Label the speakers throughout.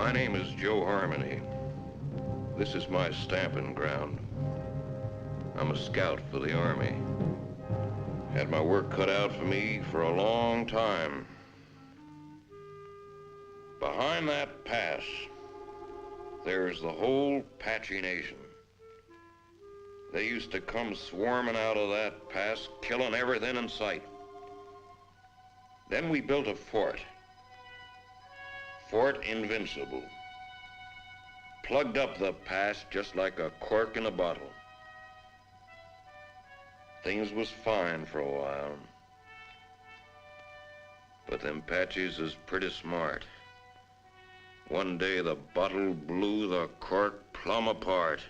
Speaker 1: My name is Joe Harmony. This is my stamping ground. I'm a scout for the Army. Had my work cut out for me for a long time. Behind that pass, there's the whole Apache Nation. They used to come swarming out of that pass, killing everything in sight. Then we built a fort. Fort Invincible. Plugged up the pass just like a cork in a bottle. Things was fine for a while. But them Apaches is pretty smart. One day the bottle blew the cork plumb apart.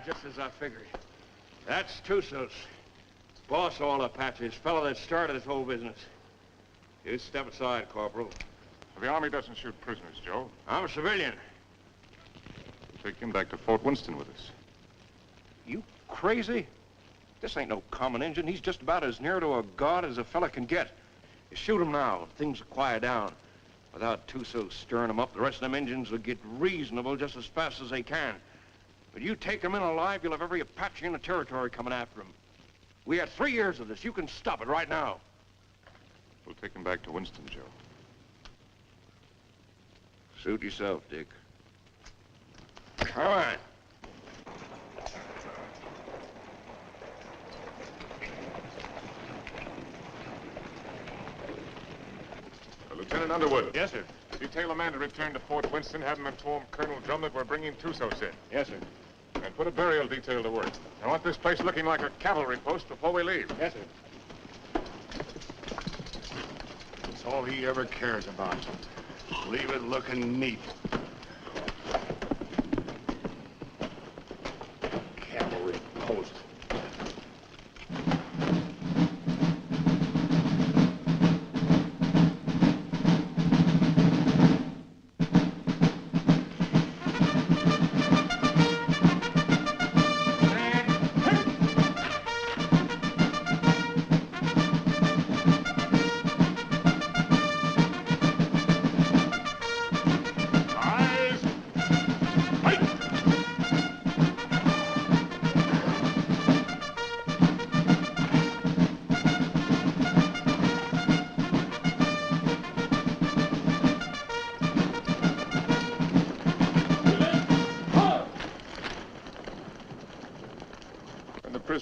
Speaker 2: Just as I figured. That's Tussos. Boss all Apaches, fellow that started this whole business. You step aside, Corporal.
Speaker 3: The Army doesn't shoot prisoners, Joe.
Speaker 2: I'm a civilian.
Speaker 3: Take him back to Fort Winston with us.
Speaker 2: You crazy? This ain't no common Injun. He's just about as near to a god as a fella can get. You shoot him now, things will quiet down. Without Tussos stirring them up, the rest of them Injuns will get reasonable just as fast as they can. But you take him in alive, you'll have every Apache in the territory coming after him. We had 3 years of this. You can stop it right now.
Speaker 3: We'll take him back to Winston, Joe.
Speaker 1: Suit yourself, Dick.
Speaker 2: All right.
Speaker 3: Lieutenant Underwood.
Speaker 2: Yes, sir.
Speaker 3: Detail a man to return to Fort Winston, have him inform Colonel Drum that we're bringing Tussos in.
Speaker 2: Yes, sir.
Speaker 3: And put a burial detail to work. I want this place looking like a cavalry post before we leave.
Speaker 2: Yes, sir.
Speaker 4: That's all he ever cares about. Leave it looking neat. Cavalry post.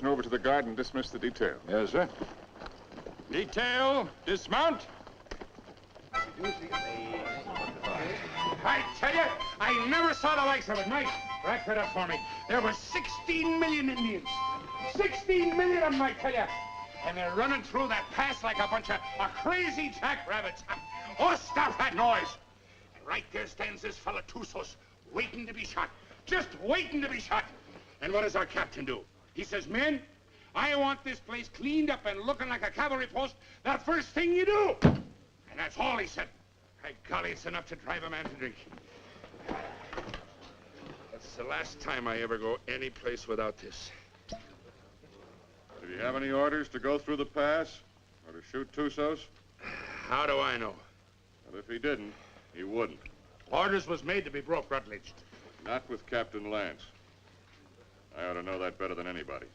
Speaker 3: Over to the guard and dismiss the detail.
Speaker 2: Yes, sir. Detail, dismount. I tell you, I never saw the likes of it. Mike, rack that up for me. There were 16 million Indians. 16 million of them, I tell you. And they're running through that pass like a bunch of crazy jackrabbits. Oh, stop that noise. And right there stands this fella Tussos, waiting to be shot. Just waiting to be shot. And what does our captain do? He says, men, I want this place cleaned up and looking like a cavalry post the first thing you do. And that's all he said. By golly, it's enough to drive a man to drink. That's the last time I ever go any place without this.
Speaker 5: Did you have any orders to go through the pass? Or
Speaker 3: ever shoot Tussos?
Speaker 2: How do I know?
Speaker 3: Well, if he didn't, he wouldn't.
Speaker 2: Orders was made to be broke, Rutledge.
Speaker 3: Not with Captain Lance. I ought to know that better than anybody.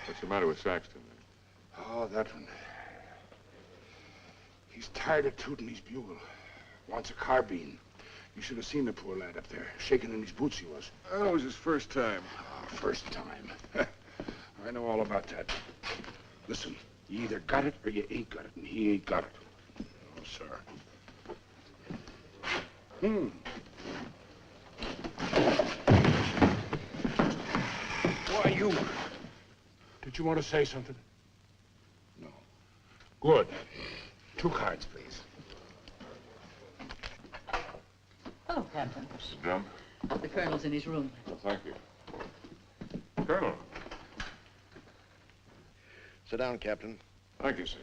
Speaker 3: What's the matter with Saxton?
Speaker 2: Oh, that one. He's tired of tooting his bugle. Wants a carbine. You should have seen the poor lad up there. Shaking in his boots he was.
Speaker 3: Oh, it was his first time.
Speaker 2: Oh, first time. I know all about that. Listen, you either got it or you ain't got it, and he ain't got it. No, sir. Why, you... Did you want to say something? No. Good. 2 cards, please.
Speaker 5: Oh, Captain.
Speaker 3: Mr. Drum?
Speaker 5: The colonel's in his room.
Speaker 3: Well, thank you. Colonel.
Speaker 6: Sit down, Captain.
Speaker 3: Thank you, sir.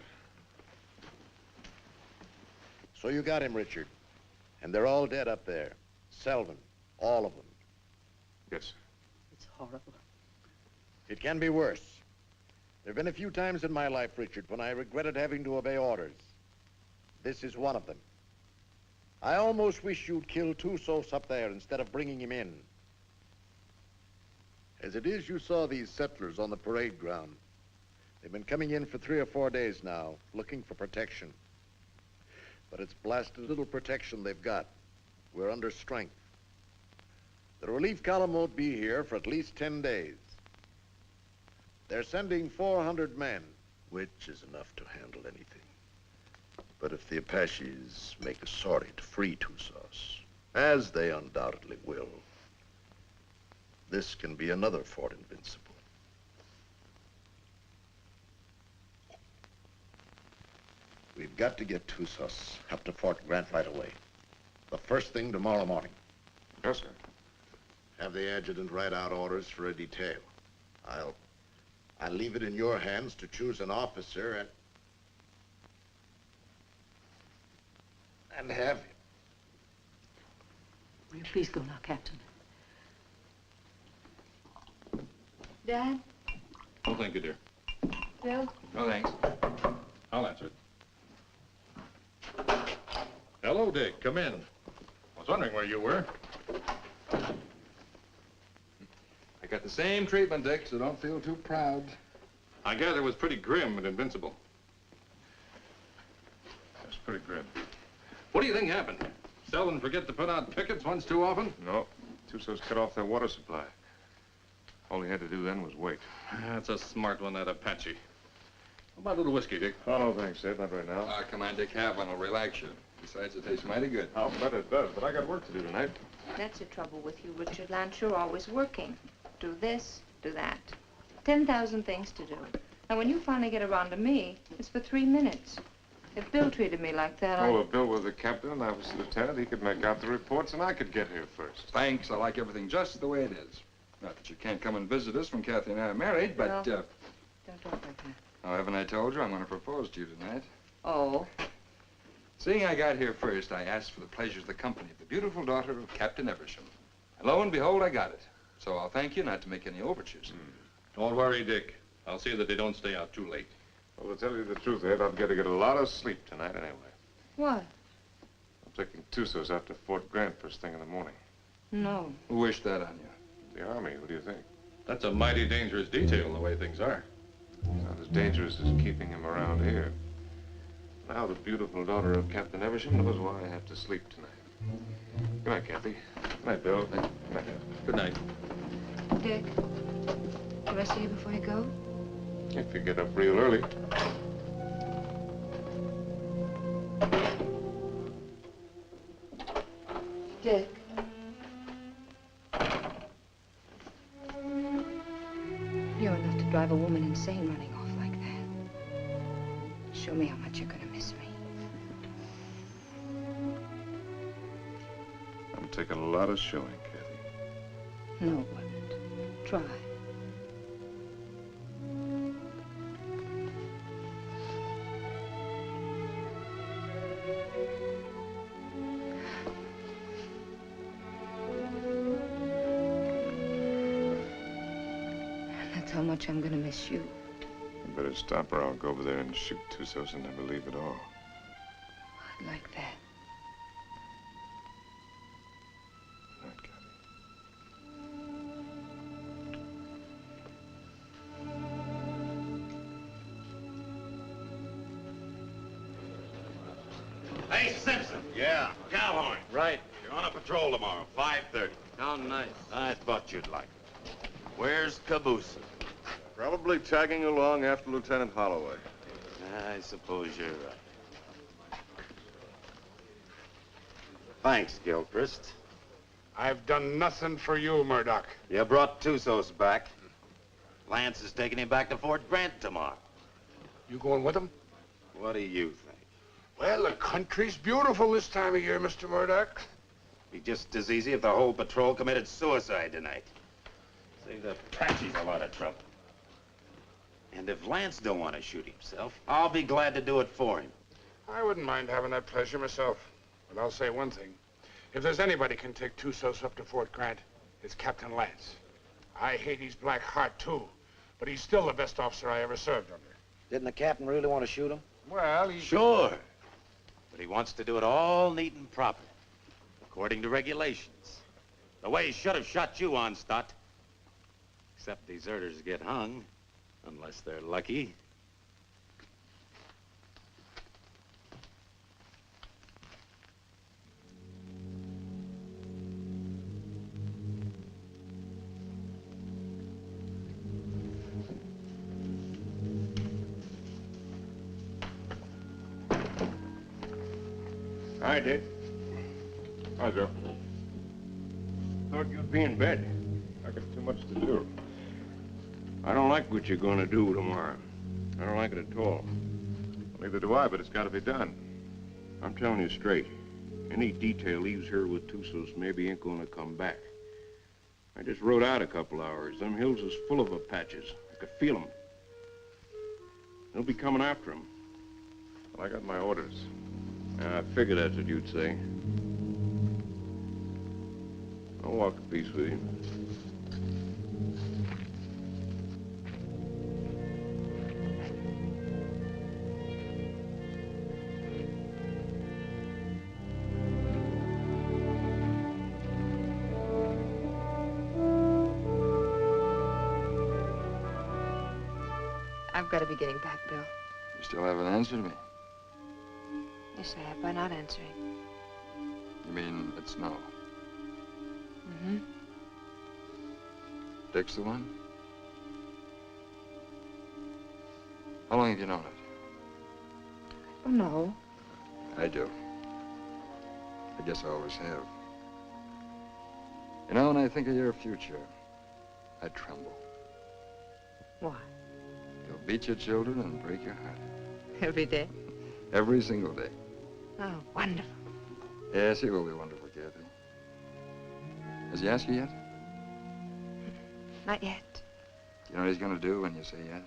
Speaker 6: So you got him, Richard. And they're all dead up there. Selvin, all of them.
Speaker 3: Yes, sir.
Speaker 5: It's horrible.
Speaker 6: It can be worse. There have been a few times in my life, Richard, when I regretted having to obey orders. This is one of them. I almost wish you'd kill Tussos up there instead of bringing him in. As it is, you saw these settlers on the parade ground. They've been coming in for 3 or 4 days now, looking for protection. But it's blasted little protection they've got. We're under strength. The relief column won't be here for at least 10 days. They're sending 400 men, which is enough to handle anything. But if the Apaches make a sortie to free Tussos, as they undoubtedly will, this can be another Fort Invincible. We've got to get Tussos up to Fort Grant right away. The first thing tomorrow morning.
Speaker 3: Yes, sir.
Speaker 6: Have the adjutant write out orders for a detail. I'll leave it in your hands to choose an officer and have him.
Speaker 5: Will you please go now, Captain?
Speaker 7: Dad?
Speaker 3: Oh, thank you, dear.
Speaker 7: Bill?
Speaker 3: No, thanks. I'll answer it. Hello, Dick. Come in. I was wondering where you were.
Speaker 8: I got the same treatment, Dick, so don't feel too proud.
Speaker 3: I gather it was pretty grim and invincible. That's pretty grim.
Speaker 8: What do you think happened? Selvin forget to put out pickets once too often?
Speaker 3: No. Tussos cut off their water supply. All he had to do then was wait.
Speaker 8: That's a smart one, that Apache. How about a little whiskey, Dick?
Speaker 3: Oh, no, thanks, Ed. Not right now.
Speaker 8: Come on, Dick. Have one. It'll relax you. Besides, it tastes mighty good.
Speaker 3: I'll bet it does, but I got work to do tonight.
Speaker 7: That's the trouble with you, Richard Lance. You're always working. Do this, do that. 10,000 things to do. And when you finally get around to me, it's for 3 minutes. If Bill treated me like that,
Speaker 3: Oh, if Bill was the captain and I was the lieutenant, he could make out the reports and I could get here first.
Speaker 8: Thanks. I like everything just the way it is. Not that you can't come and visit us when Kathy and I are married, but,
Speaker 7: Well, don't talk like that.
Speaker 8: oh, haven't I told you I'm going to propose to you tonight?
Speaker 7: Oh.
Speaker 8: Seeing I got here first, I asked for the pleasure of the company of the beautiful daughter of Captain Eversham. And lo and behold, I got it. So I'll thank you not to make any overtures.
Speaker 3: Don't worry, Dick.
Speaker 8: I'll see that they don't stay out too late.
Speaker 3: Well, to tell you the truth, Ed, I've got to get a lot of sleep tonight anyway.
Speaker 7: What?
Speaker 3: I'm taking Tussos out to Fort Grant first thing in the morning.
Speaker 7: No.
Speaker 8: Who wished that on you?
Speaker 3: The Army, what do you think?
Speaker 8: That's a mighty dangerous detail, the way things are.
Speaker 3: It's not as dangerous as keeping him around here. Now the beautiful daughter of Captain Eversham knows why I have to sleep tonight. Good night, Kathy. Good night, Bill. Good night.
Speaker 8: Good night.
Speaker 7: Dick, do I see you before you go?
Speaker 3: If you get up real early.
Speaker 7: Dick. You're enough to drive a woman insane running off like that. Show me how much you're gonna miss me.
Speaker 3: I'm taking a lot of showing, Kathy.
Speaker 7: No, it wouldn't. Try. That's how much I'm gonna miss you.
Speaker 3: You better stop or I'll go over there and shoot Tussos and never leave at all.
Speaker 7: I'd like that.
Speaker 3: Good night, Kathy.
Speaker 4: Hey, Simpson.
Speaker 6: Yeah.
Speaker 4: Cowhorn.
Speaker 6: Right.
Speaker 4: You're on a patrol tomorrow, 5:30.
Speaker 6: How nice.
Speaker 4: I thought you'd like it. Where's Caboose?
Speaker 3: Probably tagging along after Lieutenant Holloway.
Speaker 4: I suppose you're right. Thanks, Gilchrist.
Speaker 2: I've done nothing for you, Murdoch.
Speaker 4: You brought Tussos back. Lance is taking him back to Fort Grant tomorrow.
Speaker 2: You going with him?
Speaker 4: What do you think?
Speaker 2: Well, the country's beautiful this time of year, Mr. Murdoch.
Speaker 4: Be just as easy if the whole patrol committed suicide tonight. Save the Apaches a lot of trouble. And if Lance don't want to shoot himself, I'll be glad to do it for him.
Speaker 2: I wouldn't mind having that pleasure myself. But I'll say one thing. If there's anybody can take Tussos up to Fort Grant, it's Captain Lance. I hate his black heart, too. But he's still the best officer I ever served under.
Speaker 9: Didn't the captain really want to shoot him?
Speaker 2: Well, he...
Speaker 4: Sure. But he wants to do it all neat and proper, according to regulations. The way he should have shot you on, Stott. Except deserters get hung, unless they're lucky.
Speaker 3: Hi, Dick. Hi, Joe. Thought you'd be in bed. I got too much to do.
Speaker 1: I don't like what you're going to do tomorrow. I don't like it at all.
Speaker 3: Neither do I, but it's got to be done.
Speaker 1: I'm telling you straight. Any detail leaves here with Tussos maybe ain't going to come back. I just rode out a couple hours. Them hills is full of Apaches. I could feel them. They'll be coming after him.
Speaker 3: Well, I got my orders.
Speaker 1: I figured that's what you'd say. I'll walk a piece with you.
Speaker 7: I've got to be getting back, Bill.
Speaker 8: You still haven't answered me.
Speaker 7: Yes, I have by not answering.
Speaker 8: You mean it's no?
Speaker 7: Mm-hmm.
Speaker 8: Dick's the one? How long have you known it?
Speaker 7: Oh, no.
Speaker 8: I do. I guess I always have. You know, when I think of your future, I tremble.
Speaker 7: Why?
Speaker 8: You'll beat your children and break your heart.
Speaker 7: Every day?
Speaker 8: Every single day.
Speaker 7: Oh, wonderful.
Speaker 8: Yes, he will be wonderful, Kathy. Has he asked you yet?
Speaker 7: Not yet.
Speaker 8: Do you know what he's going to do when you say yes?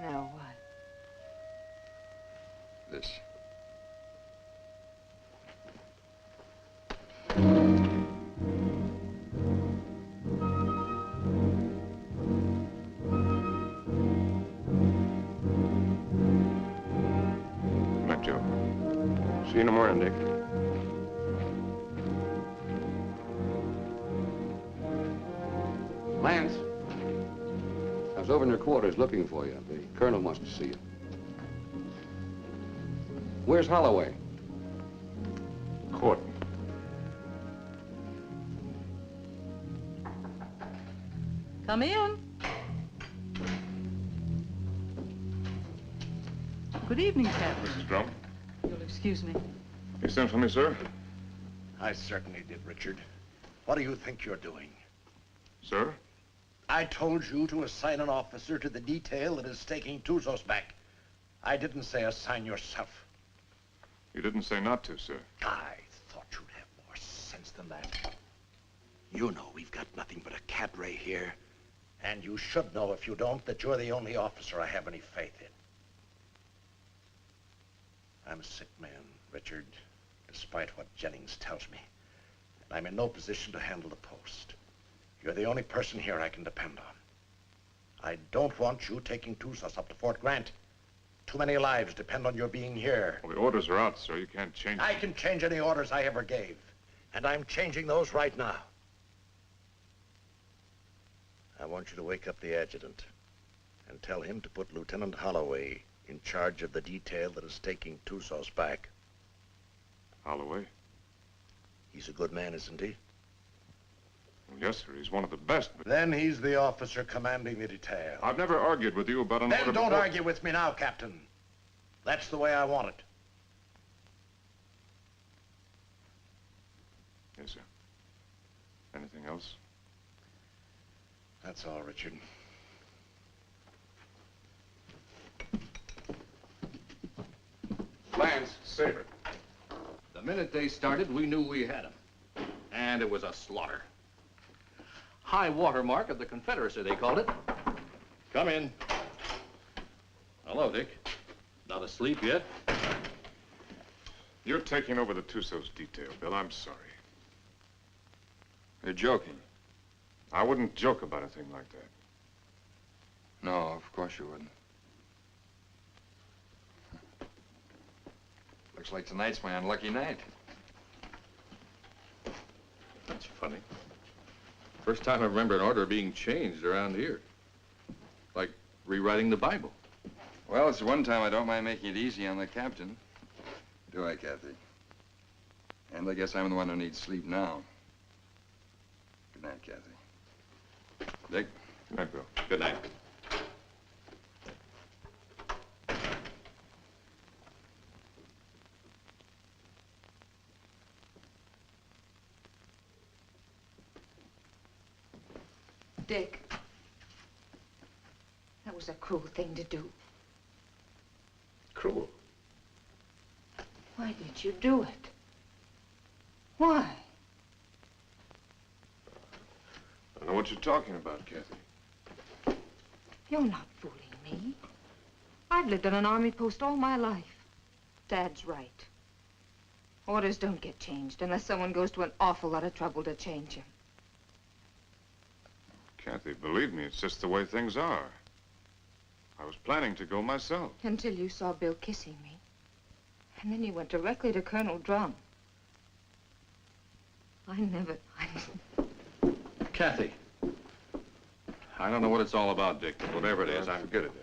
Speaker 7: No, what?
Speaker 8: This.
Speaker 3: Night, Joe. See you in the morning, Dick.
Speaker 10: Lance, I was over in your quarters looking for you. The colonel wants to see you. Where's Holloway?
Speaker 3: Court.
Speaker 5: Come in. Good evening, Captain.
Speaker 3: Mrs. Drum.
Speaker 5: You'll excuse me.
Speaker 3: You sent for me, sir?
Speaker 6: I certainly did, Richard. What do you think you're doing?
Speaker 3: Sir?
Speaker 6: I told you to assign an officer to the detail that is taking Tussos back. I didn't say assign yourself.
Speaker 3: You didn't say not to, sir.
Speaker 6: I thought you'd have more sense than that. You know we've got nothing but a cadre here. And you should know, if you don't, that you're the only officer I have any faith in. I'm a sick man, Richard, despite what Jennings tells me. And I'm in no position to handle the post. You're the only person here I can depend on. I don't want you taking Tusas up to Fort Grant. Too many lives depend on your being here.
Speaker 3: Well, the orders are out, sir. You can't change them.
Speaker 6: I can change any orders I ever gave. And I'm changing those right now. I want you to wake up the adjutant and tell him to put Lieutenant Holloway in charge of the detail that is taking Tusas back.
Speaker 3: Holloway?
Speaker 6: He's a good man, isn't he?
Speaker 3: Well, yes, sir. He's one of the best, but...
Speaker 6: Then he's the officer commanding the detail.
Speaker 3: I've never argued with you about an order
Speaker 6: Then don't
Speaker 3: before.
Speaker 6: argue with me now, Captain. That's the way I want it.
Speaker 3: Yes, sir. Anything else?
Speaker 6: That's all, Richard.
Speaker 10: Lance, Saber. The minute they started, we knew we had them. And it was a slaughter. High water mark of the Confederacy, they called it. Come in. Hello, Dick. Not asleep yet?
Speaker 3: You're taking over the Tussos detail, Bill. I'm sorry.
Speaker 8: You're joking.
Speaker 3: I wouldn't joke about a thing like that.
Speaker 8: No, of course you wouldn't. Looks like tonight's my unlucky night.
Speaker 10: That's funny. First time I remember an order being changed around here. Like rewriting the Bible.
Speaker 8: Well, it's the one time I don't mind making it easy on the captain. Do I, Kathy? And I guess I'm the one who needs sleep now. Good night, Kathy.
Speaker 3: Dick? Good night, Bill.
Speaker 10: Good night.
Speaker 7: Dick, that was a cruel thing to do.
Speaker 3: Cruel.
Speaker 7: Why did you do it? Why?
Speaker 3: I don't know what you're talking about, Kathy.
Speaker 7: You're not fooling me. I've lived on an army post all my life. Dad's right. Orders don't get changed unless someone goes to an awful lot of trouble to change them.
Speaker 3: Kathy, believe me, it's just the way things are. I was planning to go myself.
Speaker 7: Until you saw Bill kissing me. And then you went directly to Colonel Drum.
Speaker 10: Kathy. I don't know what it's all about, Dick, but whatever it is, I'm...
Speaker 3: Forget it, Dad.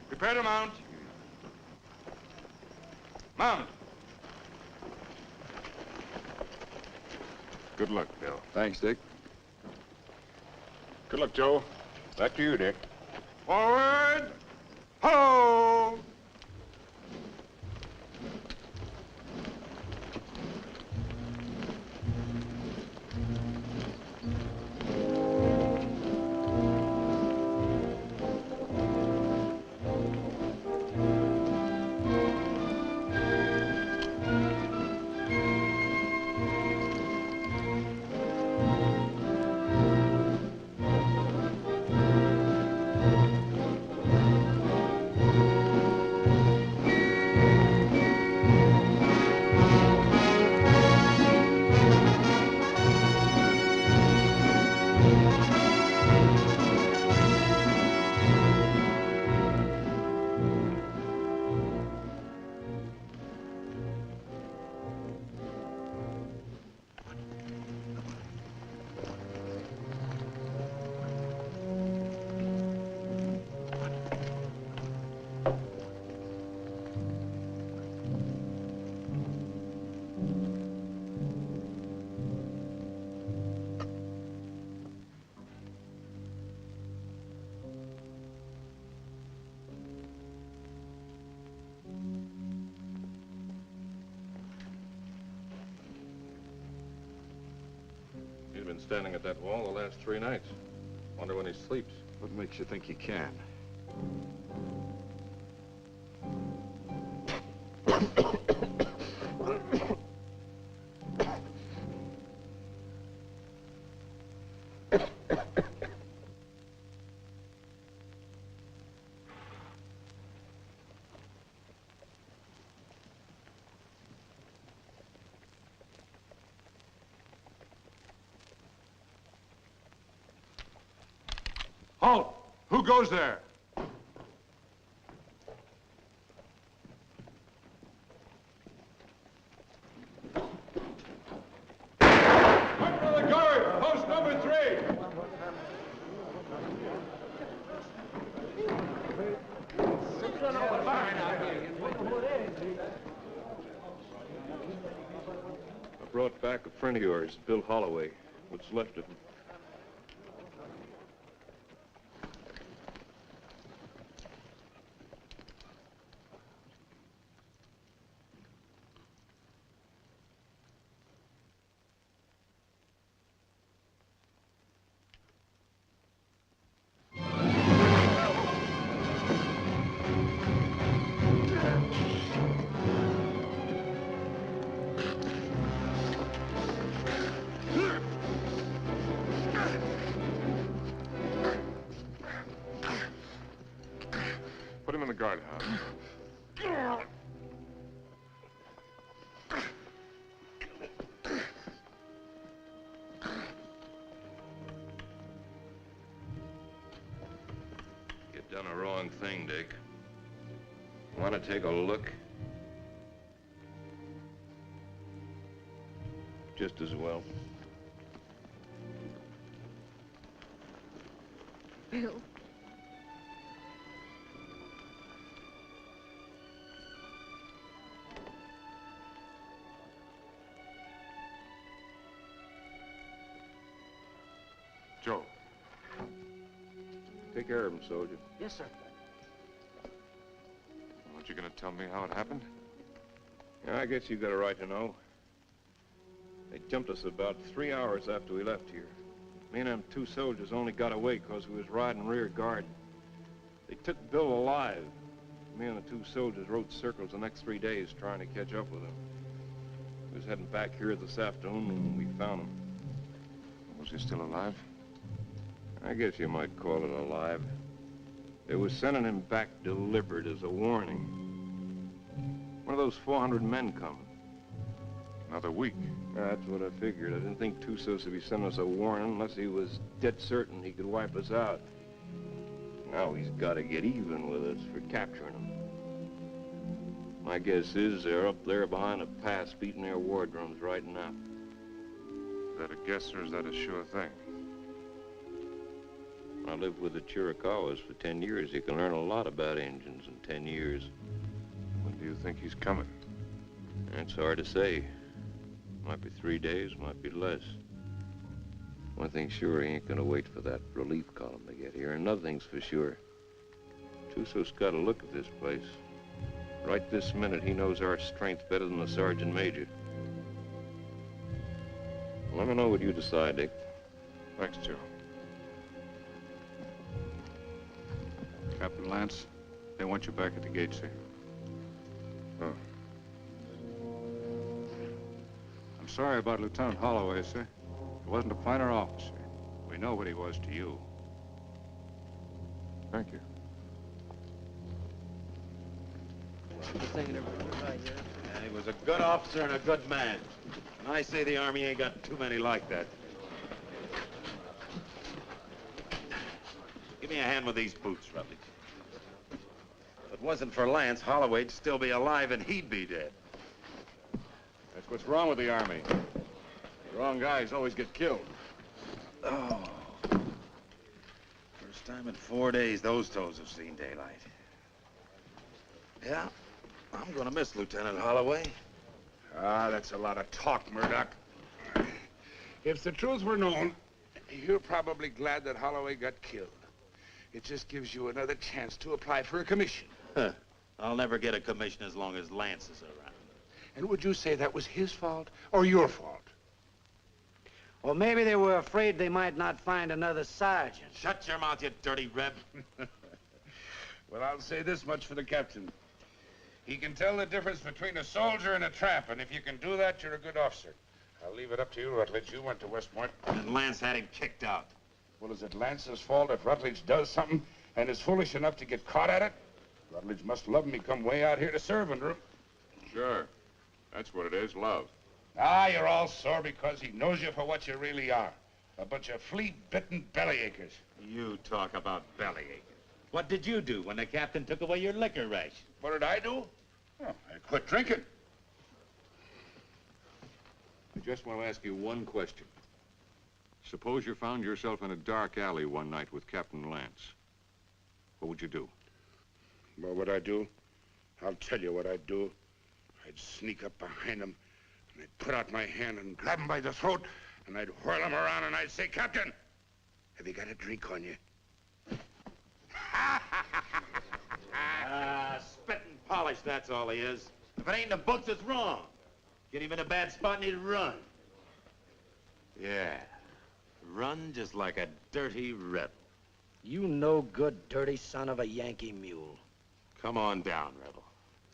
Speaker 2: Prepare to mount. Mount.
Speaker 3: Good luck, Bill.
Speaker 8: Thanks, Dick.
Speaker 3: Good luck, Joe. Back to you, Dick.
Speaker 2: Forward. Ho!
Speaker 10: He's been standing at that wall the last 3 nights. Wonder when he sleeps.
Speaker 6: What makes you think he can?
Speaker 3: Halt! Who goes there? Under the guard! Post number 3! I brought back a friend of yours, Bill Holloway. What's left of him. Put him in the guardhouse.
Speaker 1: You've done a wrong thing, Dick. Want to take a look?
Speaker 3: Just as well.
Speaker 7: Bill.
Speaker 3: Joe. Take care of him, soldier.
Speaker 9: Yes, sir.
Speaker 3: Aren't you going to tell me how it happened?
Speaker 11: Yeah, I guess you got a right to know. They jumped us about 3 hours after we left here. Me and them 2 soldiers only got away because we was riding rear guard. They took Bill alive. Me and the 2 soldiers rode circles the next 3 days trying to catch up with him. We was heading back here this afternoon when we found him.
Speaker 3: Was he still alive?
Speaker 11: I guess you might call it alive. They was sending him back delivered as a warning. One of those 400 men coming.
Speaker 3: Another week.
Speaker 11: That's what I figured. I didn't think Tussos would be sending us a warning unless he was dead certain he could wipe us out. Now he's got to get even with us for capturing him. My guess is they're up there behind a pass beating their war drums right now.
Speaker 3: Is that a guess or is that a sure thing?
Speaker 11: I lived with the Chiricahuas for 10 years. You can learn a lot about Indians in 10 years.
Speaker 3: When do you think he's coming?
Speaker 11: It's hard to say. Might be 3 days, might be less. One thing's sure, he ain't gonna wait for that relief column to get here. And another thing's for sure. Tussos got a look at this place. Right this minute, he knows our strength better than the sergeant major. Let me know what you decide, Dick.
Speaker 3: Thanks, Joe.
Speaker 12: Captain Lance, they want you back at the gate, sir.
Speaker 3: Oh.
Speaker 12: I'm sorry about Lieutenant Holloway, sir. He wasn't a finer officer. We know what he was to you.
Speaker 3: Thank you.
Speaker 4: And he was a good officer and a good man. And I say the Army ain't got too many like that. Give me a hand with these boots, Rutledge. If it wasn't for Lance, Holloway'd still be alive and he'd be dead.
Speaker 12: That's what's wrong with the Army. The wrong guys always get killed.
Speaker 4: Oh. First time in 4 days those toes have seen daylight. Yeah, I'm gonna miss Lieutenant Holloway.
Speaker 2: Ah, that's a lot of talk, Murdoch. If the truth were known, you're probably glad that Holloway got killed. It just gives you another chance to apply for a commission.
Speaker 4: Huh. I'll never get a commission as long as Lance is around.
Speaker 2: And would you say that was his fault or your fault?
Speaker 9: Or maybe they were afraid they might not find another sergeant.
Speaker 4: Shut your mouth, you dirty reb.
Speaker 2: Well, I'll say this much for the captain. He can tell the difference between a soldier and a tramp, and if you can do that, you're a good officer. I'll leave it up to you, Rutledge. You went to West Point.
Speaker 4: And Lance had him kicked out.
Speaker 2: Well, is it Lance's fault if Rutledge does something and is foolish enough to get caught at it? Rutledge must love him. He come way out here to serve under him.
Speaker 3: Sure. That's what it is, love.
Speaker 2: Ah, you're all sore because he knows you for what you really are. A bunch of flea-bitten bellyachers.
Speaker 4: You talk about bellyaching. What did you do when the captain took away your liquor ration?
Speaker 2: What did I do? Oh, I quit drinking.
Speaker 12: I just want to ask you one question. Suppose you found yourself in a dark alley one night with Captain Lance. What would you do?
Speaker 2: What would I do? I'll tell you what I'd do. I'd sneak up behind him, and I'd put out my hand and grab him by the throat, and I'd whirl him around, and I'd say, Captain, have you got a drink on you?
Speaker 4: Spit and polish, that's all he is. If it ain't in the books, it's wrong. Get him in a bad spot and he'd run. Yeah, run just like a dirty rebel.
Speaker 9: You no good, dirty son of a Yankee mule.
Speaker 4: Come on down, rebel.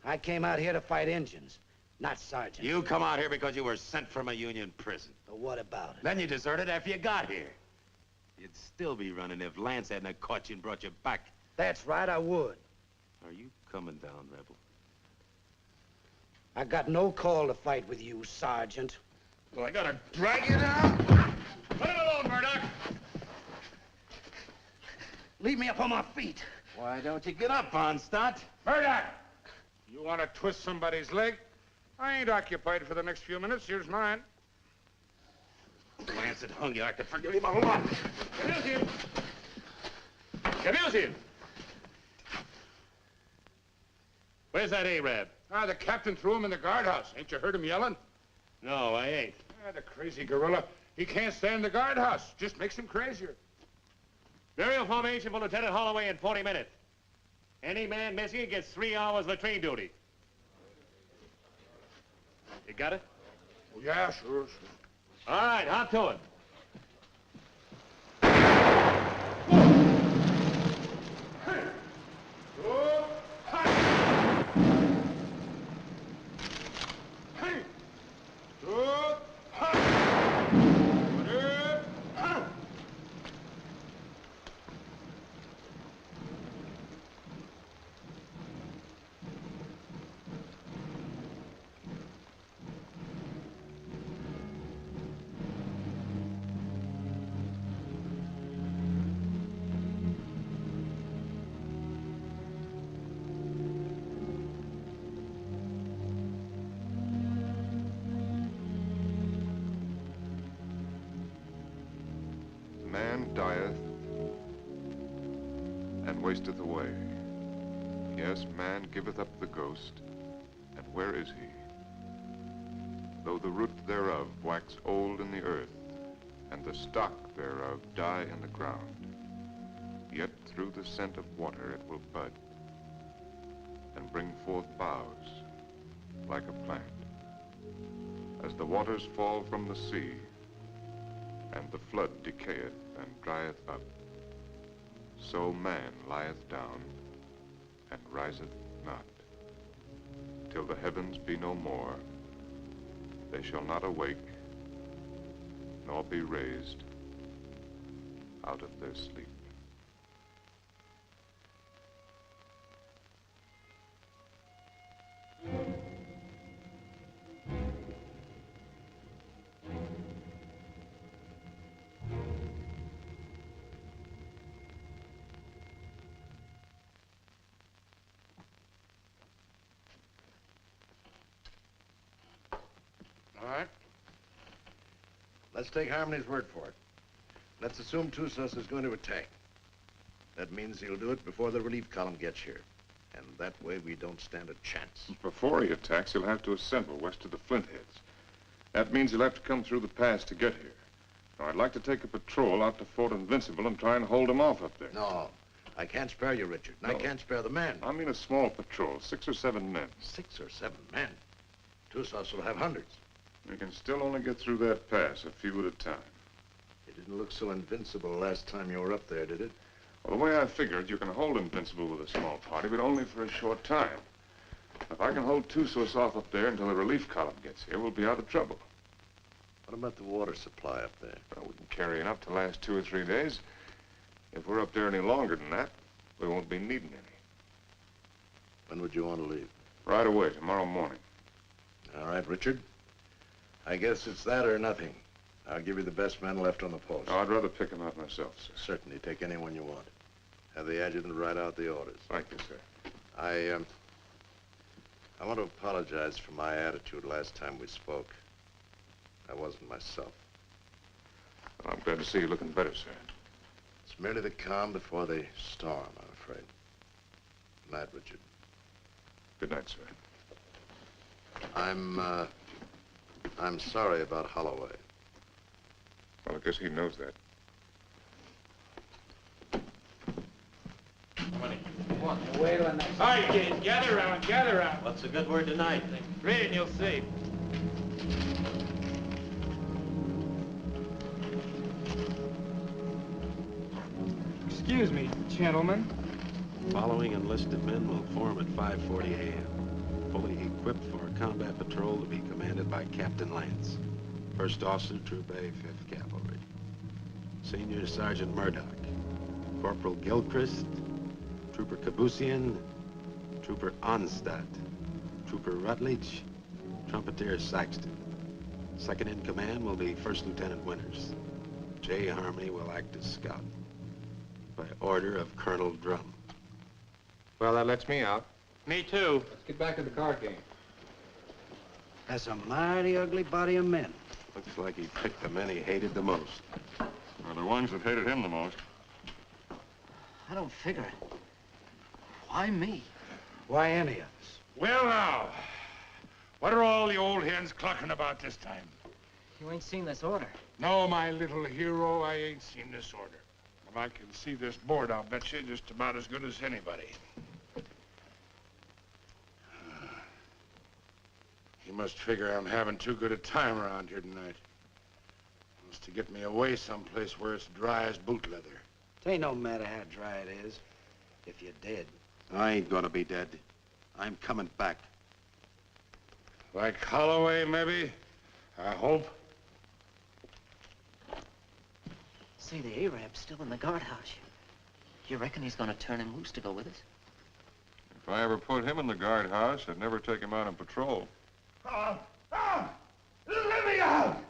Speaker 9: I came out here to fight Injuns, not sergeants.
Speaker 4: You come out here because you were sent from a Union prison.
Speaker 9: But what about it?
Speaker 4: Then you deserted after you got here. You'd still be running if Lance hadn't caught you and brought you back.
Speaker 9: That's right, I would.
Speaker 4: Are you coming down, rebel?
Speaker 9: I got no call to fight with you, Sergeant.
Speaker 2: Well, I gotta drag you down.
Speaker 4: Let him alone, Murdoch.
Speaker 9: Leave me up on my feet.
Speaker 4: Why don't you get up, Onstott?
Speaker 2: Murdoch! You want to twist somebody's leg? I ain't occupied for the next few minutes. Here's mine.
Speaker 4: Lance had hung you. I could forgive him a lot. Cavilsian! Cavilsian! Where's that Arab?
Speaker 2: The captain threw him in the guardhouse. Ain't you heard him yelling?
Speaker 4: No, I ain't.
Speaker 2: The crazy gorilla. He can't stand the guardhouse. Just makes him crazier.
Speaker 4: Burial formation for Lieutenant Holloway in 40 minutes. Any man missing gets 3 hours latrine duty. You got it?
Speaker 2: Oh, yeah, sure.
Speaker 4: All right, hop to it.
Speaker 3: Man dieth and wasteth away. Yes, man giveth up the ghost, and where is he? Though the root thereof wax old in the earth, and the stock thereof die in the ground, yet through the scent of water it will bud, and bring forth boughs like a plant. As the waters fall from the sea, and the flood decayeth and drieth up, so man lieth down and riseth not. Till the heavens be no more, they shall not awake, nor be raised out of their sleep.
Speaker 6: All right. Let's take Harmony's word for it. Let's assume Tussos is going to attack. That means he'll do it before the relief column gets here. And that way we don't stand a chance.
Speaker 3: Before he attacks, he'll have to assemble west of the Flintheads. That means he'll have to come through the pass to get here. Now, I'd like to take a patrol out to Fort Invincible and try and hold him off up there.
Speaker 6: No, I can't spare you, Richard, and I can't spare the men.
Speaker 3: I mean a small patrol, 6 or 7 men.
Speaker 6: 6 or 7 men? Tussos will have hundreds.
Speaker 3: We can still only get through that pass, a few at a time.
Speaker 6: It didn't look so invincible last time you were up there, did it?
Speaker 3: Well, the way I figured, you can hold Invincible with a small party, but only for a short time. If I can hold Tussos off up there until the relief column gets here, we'll be out of trouble.
Speaker 6: What about the water supply up there?
Speaker 3: Well, we can carry enough to last 2 or 3 days. If we're up there any longer than that, we won't be needing any.
Speaker 6: When would you want to leave?
Speaker 3: Right away, tomorrow morning.
Speaker 6: All right, Richard. I guess it's that or nothing. I'll give you the best men left on the post.
Speaker 3: Oh, I'd rather pick them out myself, sir.
Speaker 6: Certainly, take anyone you want. Have the adjutant write out the orders.
Speaker 3: Thank you, sir.
Speaker 6: I want to apologize for my attitude last time we spoke. I wasn't myself.
Speaker 3: Well, I'm glad to see you looking better, sir.
Speaker 6: It's merely the calm before the storm, I'm afraid. Good night, Richard.
Speaker 3: Good night, sir.
Speaker 6: I'm sorry about Holloway.
Speaker 3: Well, I guess he knows that.
Speaker 2: All right, kids, gather around, gather around.
Speaker 4: What's the good word tonight?
Speaker 2: Read and you'll see. Excuse me, gentlemen.
Speaker 13: Following enlisted men will form at 5:40 a.m. Fully equipped for a combat patrol to be commanded by Captain Lance, 1st Officer, Troop A, 5th Cavalry. Senior Sergeant Murdoch, Corporal Gilchrist, Trooper Kabusian, Trooper Onstadt, Trooper Rutledge, Trumpeter Saxton. Second in command will be 1st Lieutenant Winters. J. Harmony will act as scout. By order of Colonel Drum.
Speaker 11: Well, that lets me out.
Speaker 2: Me too.
Speaker 10: Let's get back to the card game.
Speaker 9: That's a mighty ugly body of men.
Speaker 13: Looks like he picked the men he hated the most.
Speaker 3: Well, the ones that hated him the most.
Speaker 14: I don't figure it. Why me?
Speaker 9: Why any of us?
Speaker 2: Well, now, what are all the old hens clucking about this time?
Speaker 14: You ain't seen this order.
Speaker 2: No, my little hero, I ain't seen this order. But I can see this board, I'll bet you, just about as good as anybody. He must figure I'm having too good a time around here tonight. Wants to get me away someplace where it's dry as boot leather.
Speaker 9: It ain't no matter how dry it is, if you're dead.
Speaker 13: I ain't gonna be dead. I'm coming back.
Speaker 2: Like Holloway, maybe? I hope.
Speaker 14: Say, the Arab's still in the guardhouse. You reckon he's gonna turn him loose to go with us?
Speaker 3: If I ever put him in the guardhouse, I'd never take him out on patrol.
Speaker 2: Let me out!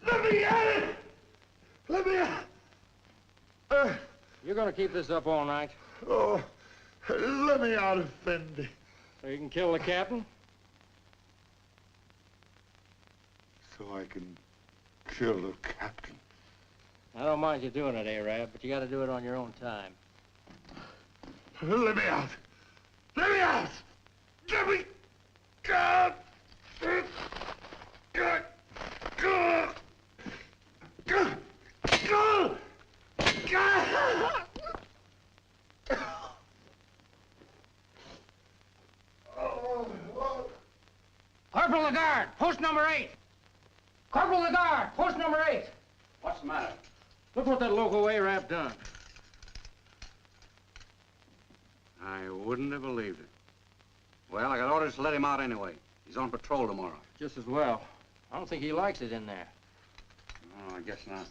Speaker 2: Let me out! Let me out!
Speaker 10: You're gonna keep this up all night?
Speaker 2: Oh, let me out, Effendi.
Speaker 10: So you can kill the captain?
Speaker 2: So I can kill the captain.
Speaker 10: I don't mind you doing it, Arab, but you gotta do it on your own time.
Speaker 2: Let me out! Let me out! Let me out!
Speaker 9: Corporal Lagarde, post number 8. Corporal Lagarde, post number 8.
Speaker 10: What's the matter? Look what that local Arab done.
Speaker 15: I wouldn't have believed it. Well, I got orders to let him out anyway. He's on patrol tomorrow.
Speaker 10: Just as well. I don't think he likes it in there.
Speaker 15: Oh, I guess not.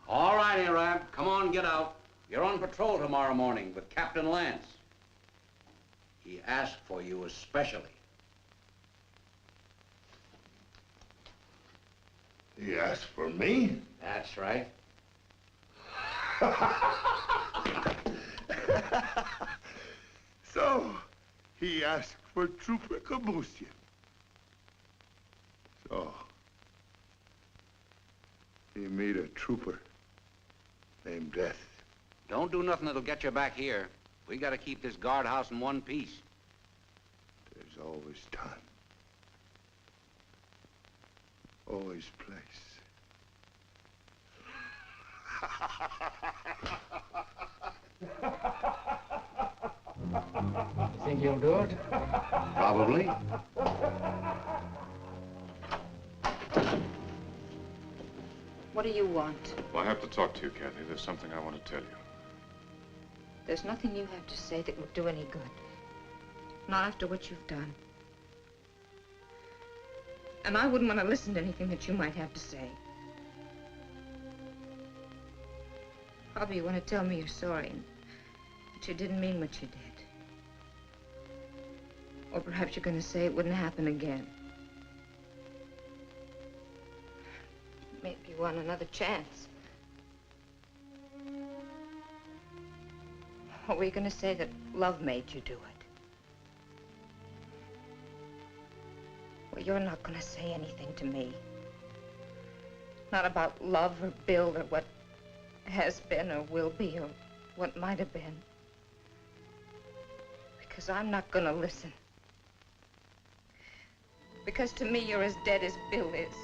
Speaker 15: All right, Arab, come on, get out. You're on patrol tomorrow morning with Captain Lance. He asked for you especially.
Speaker 2: He asked for me?
Speaker 15: That's right.
Speaker 2: So, he asked for Trooper Kabusian. So, he made a trooper named Death.
Speaker 15: Don't do nothing that'll get you back here. We gotta keep this guardhouse in one piece.
Speaker 2: There's always time. Always place.
Speaker 10: You think he'll do it?
Speaker 15: Probably.
Speaker 7: What do you want?
Speaker 3: Well, I have to talk to you, Kathy. There's something I want to tell you.
Speaker 7: There's nothing you have to say that would do any good. Not after what you've done. And I wouldn't want to listen to anything that you might have to say. Probably you want to tell me you're sorry and that you didn't mean what you did. Or perhaps you're going to say it wouldn't happen again. you want another chance. Or were you going to say that love made you do it? Well, you're not going to say anything to me. Not about love or Bill or what has been or will be or what might have been. Because I'm not going to listen. Because to me, you're as dead as Bill is.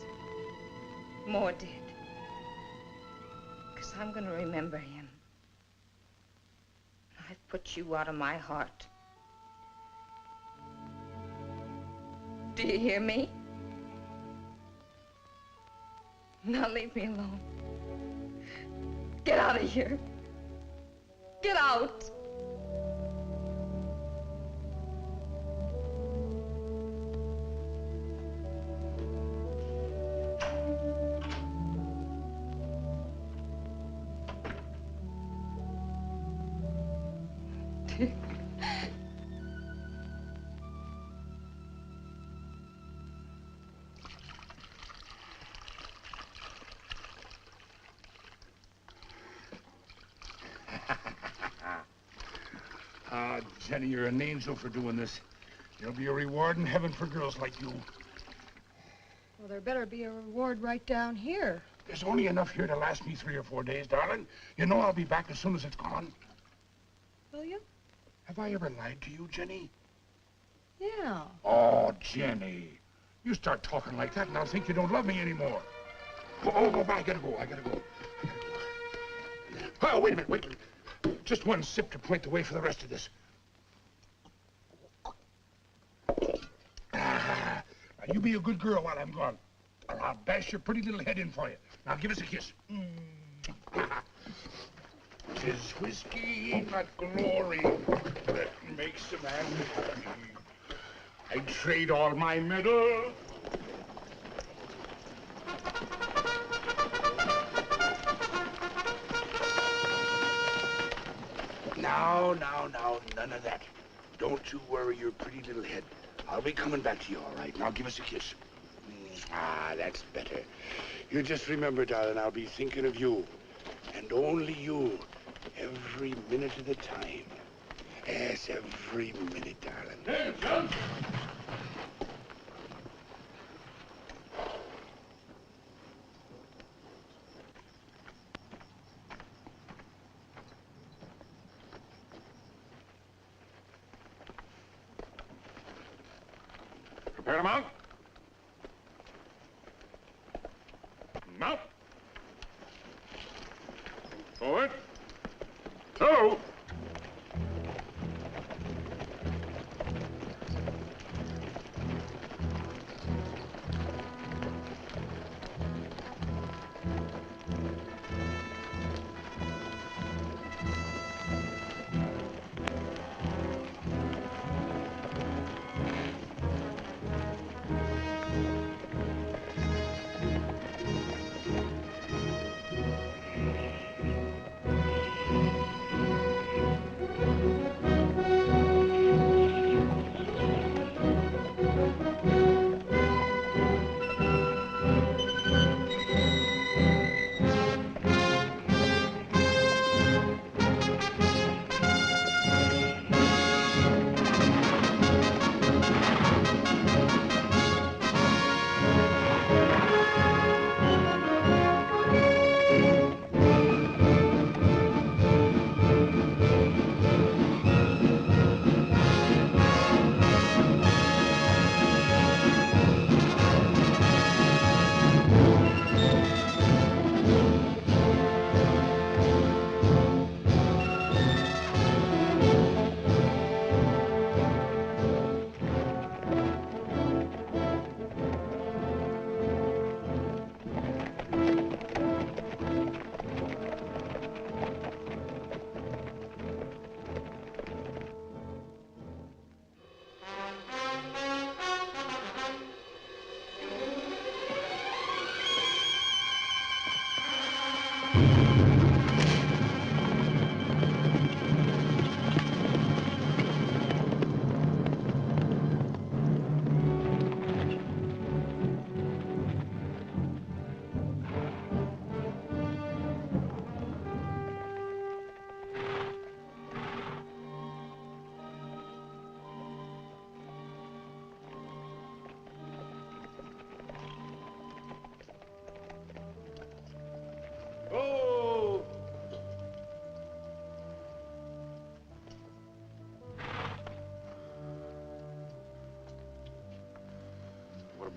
Speaker 7: More dead. Because I'm going to remember him. I've put you out of my heart. Do you hear me? Now leave me alone. Get out of here. Get out.
Speaker 2: Jenny, you're an angel for doing this. There'll be a reward in heaven for girls like you.
Speaker 16: Well, there better be a reward right down here.
Speaker 2: There's only enough here to last me 3 or 4 days, darling. You know I'll be back as soon as it's gone.
Speaker 16: Will you?
Speaker 2: Have I ever lied to you, Jenny?
Speaker 16: Yeah.
Speaker 2: Oh, Jenny. You start talking like that and I'll think you don't love me anymore. Oh, I gotta go. Oh, wait a minute. Just one sip to point the way for the rest of this. Now, you be a good girl while I'm gone, or I'll bash your pretty little head in for you. Now, give us a kiss. 'Tis whiskey, not glory, that makes a man happy. I'd trade all my medal. Now, none of that. Don't you worry your pretty little head. I'll be coming back to you, all right? Now give us a kiss. That's better. You just remember, darling, I'll be thinking of you. And only you. Every minute of the time. Yes, every minute, darling. Hey, John. Prepare to mount. Mount. Forward. Two.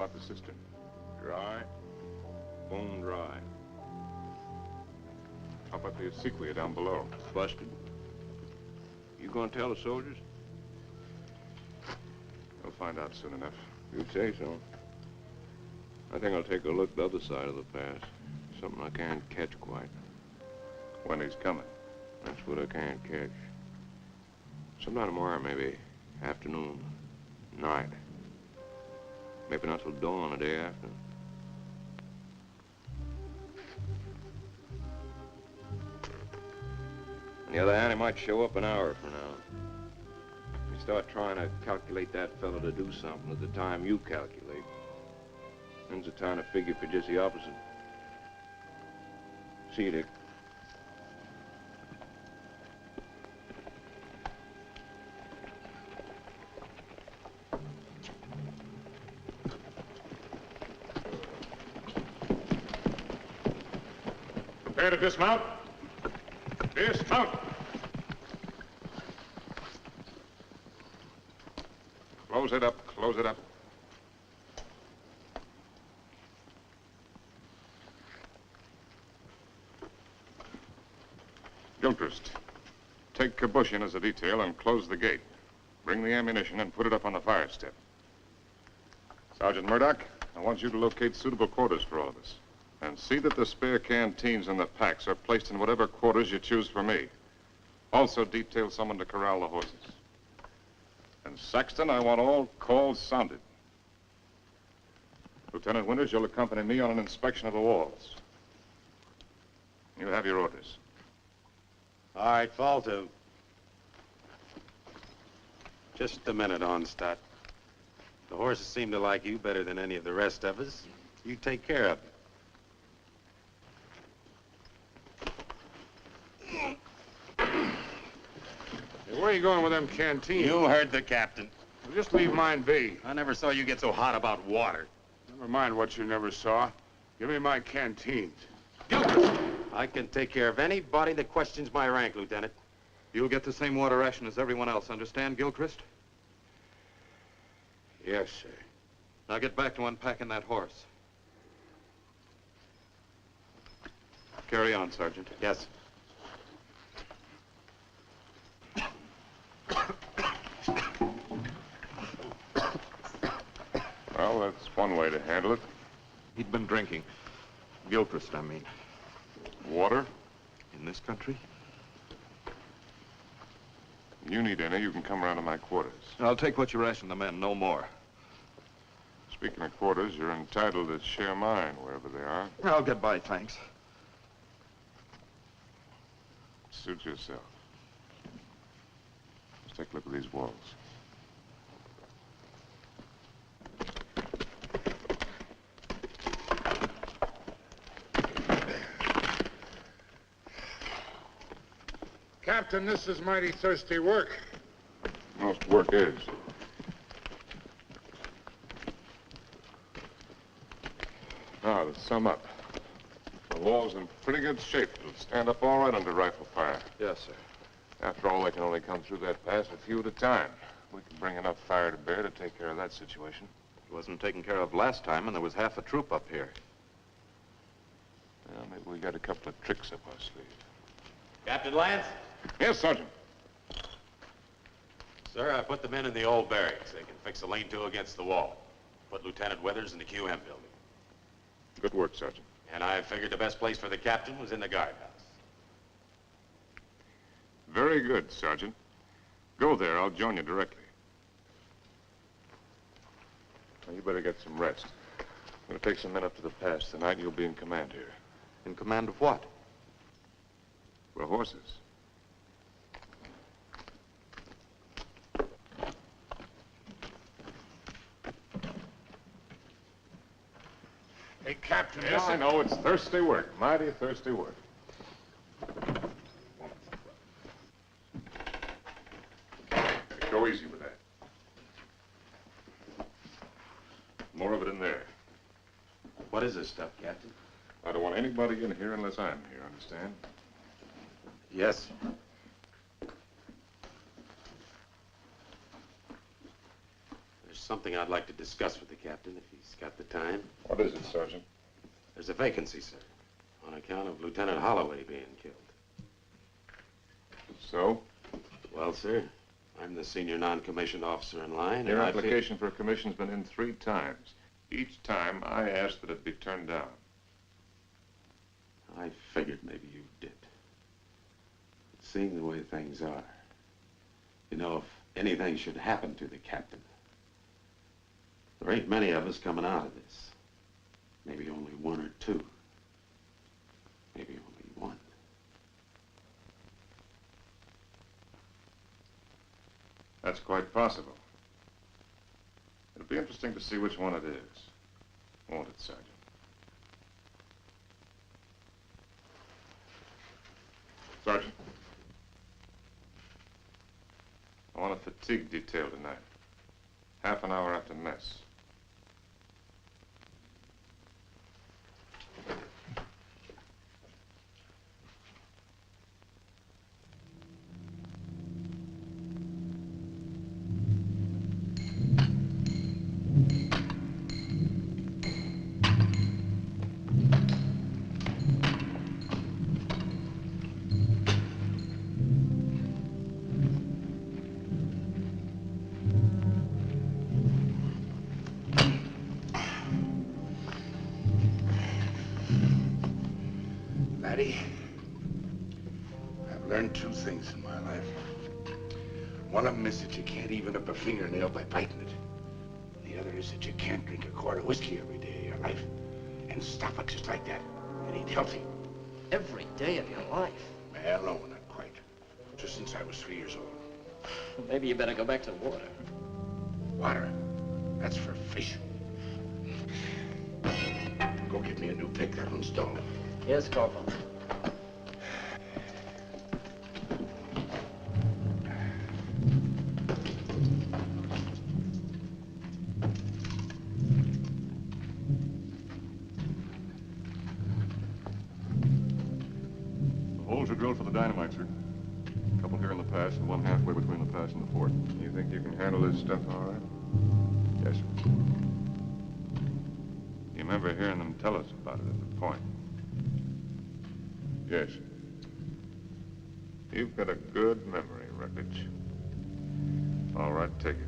Speaker 12: about the cistern? Dry, bone dry. How about the acequia down below?
Speaker 11: Busted. You gonna tell the soldiers?
Speaker 12: We'll find out soon enough.
Speaker 11: You say so. I think I'll take a look the other side of the pass. Something I can't catch quite.
Speaker 12: When he's coming.
Speaker 11: That's what I can't catch. Sometime tomorrow, maybe. Afternoon. Night. Maybe not till dawn the day after. On the other hand, he might show up an hour from now. You start trying to calculate that fellow to do something at the time you calculate. Then's the time to figure for just the opposite. See you, Dick.
Speaker 12: Prepare to dismount. Dismount. Close it up. Close it up. Gilchrist, take Kabush in as a detail and close the gate. Bring the ammunition and put it up on the fire step. Sergeant Murdoch, I want you to locate suitable quarters for all of us. And see that the spare canteens and the packs are placed in whatever quarters you choose for me. Also detail someone to corral the horses. And Saxton, I want all calls sounded. Lieutenant Winters, you'll accompany me on an inspection of the walls. You have your orders.
Speaker 4: All right, fall to. Just a minute, Onstadt. The horses seem to like you better than any of the rest of us. You take care of them.
Speaker 2: Hey, where are you going with them canteens?
Speaker 4: You heard the captain.
Speaker 2: Well, just leave mine be.
Speaker 4: I never saw you get so hot about water.
Speaker 2: Never mind what you never saw. Give me my canteens.
Speaker 4: I can take care of anybody that questions my rank, Lieutenant.
Speaker 17: You'll get the same water ration as everyone else, understand, Gilchrist?
Speaker 2: Yes, sir.
Speaker 17: Now get back to unpacking that horse. Carry on, Sergeant.
Speaker 4: Yes.
Speaker 12: Well, that's one way to handle it.
Speaker 17: He'd been drinking. Gilchrist, I mean.
Speaker 12: Water?
Speaker 17: In this country?
Speaker 12: You need any, you can come around to my quarters.
Speaker 17: I'll take what you ration the men, no more.
Speaker 12: Speaking of quarters, you're entitled to share mine, wherever they are.
Speaker 17: I'll get by, thanks.
Speaker 12: Suit yourself. Let's take a look at these walls.
Speaker 2: Captain, this is mighty thirsty work.
Speaker 12: Most work is. Now, to sum up. The wall's in pretty good shape. It'll stand up all right under rifle fire.
Speaker 17: Yes, sir.
Speaker 12: After all, they can only come through that pass a few at a time. We can bring enough fire to bear to take care of that situation.
Speaker 17: It wasn't taken care of last time, and there was half a troop up here.
Speaker 12: Well, maybe we got a couple of tricks up our sleeve.
Speaker 4: Captain Lance?
Speaker 12: Yes, Sergeant.
Speaker 4: Sir, I put the men in the old barracks. They can fix a lean-to against the wall. Put Lieutenant Withers in the QM building.
Speaker 12: Good work, Sergeant.
Speaker 4: And I figured the best place for the captain was in the guardhouse.
Speaker 12: Very good, Sergeant. Go there. I'll join you directly. Now, you better get some rest. I'm going to take some men up to the pass. Tonight, you'll be in command here.
Speaker 17: In command of what?
Speaker 12: For horses.
Speaker 2: Hey, Captain,
Speaker 12: Yes, I know. It's thirsty work. Mighty thirsty work. Go easy with that. More of it in there.
Speaker 4: What is this stuff, Captain?
Speaker 12: I don't want anybody in here unless I'm here, understand?
Speaker 4: Yes. There's
Speaker 13: something I'd like to discuss with the captain, if he's got the time.
Speaker 12: What is it, Sergeant?
Speaker 13: There's a vacancy, sir, on account of Lieutenant Holloway being killed.
Speaker 12: So?
Speaker 13: Well, sir, I'm the senior non-commissioned officer in line.
Speaker 12: Your
Speaker 13: and
Speaker 12: application for a commission's been in 3 times. Each time, I asked that it be turned down.
Speaker 13: I figured maybe you did. But seeing the way things are, you know, if anything should happen to the captain, there ain't many of us coming out of this. Maybe only 1 or 2. Maybe only 1.
Speaker 12: That's quite possible. It'll be interesting to see which one it is. Won't it, Sergeant? Sergeant. I want a fatigue detail tonight. Half an hour after mess.
Speaker 2: Laddie, I've learned 2 things in my life. One of them is that you can't even up a fingernail by biting it. The other is that you can't drink a quart of whiskey every day of your life and stop it just like that and eat healthy.
Speaker 14: Every day of your life?
Speaker 2: Well, no, not quite. Just since I was 3 years old.
Speaker 14: Maybe you better go back to the water.
Speaker 2: Water? That's for fish. Go get me a new pick. That one's dull.
Speaker 14: Yes, Corporal.
Speaker 12: The holes are drilled for the dynamite, sir. A couple here in the pass and one halfway between the pass and the fort. You think you can handle this stuff all right? Yes, sir. You remember hearing them tell us about it at the point? Yes. You've got a good memory, Rutledge. All right, take it.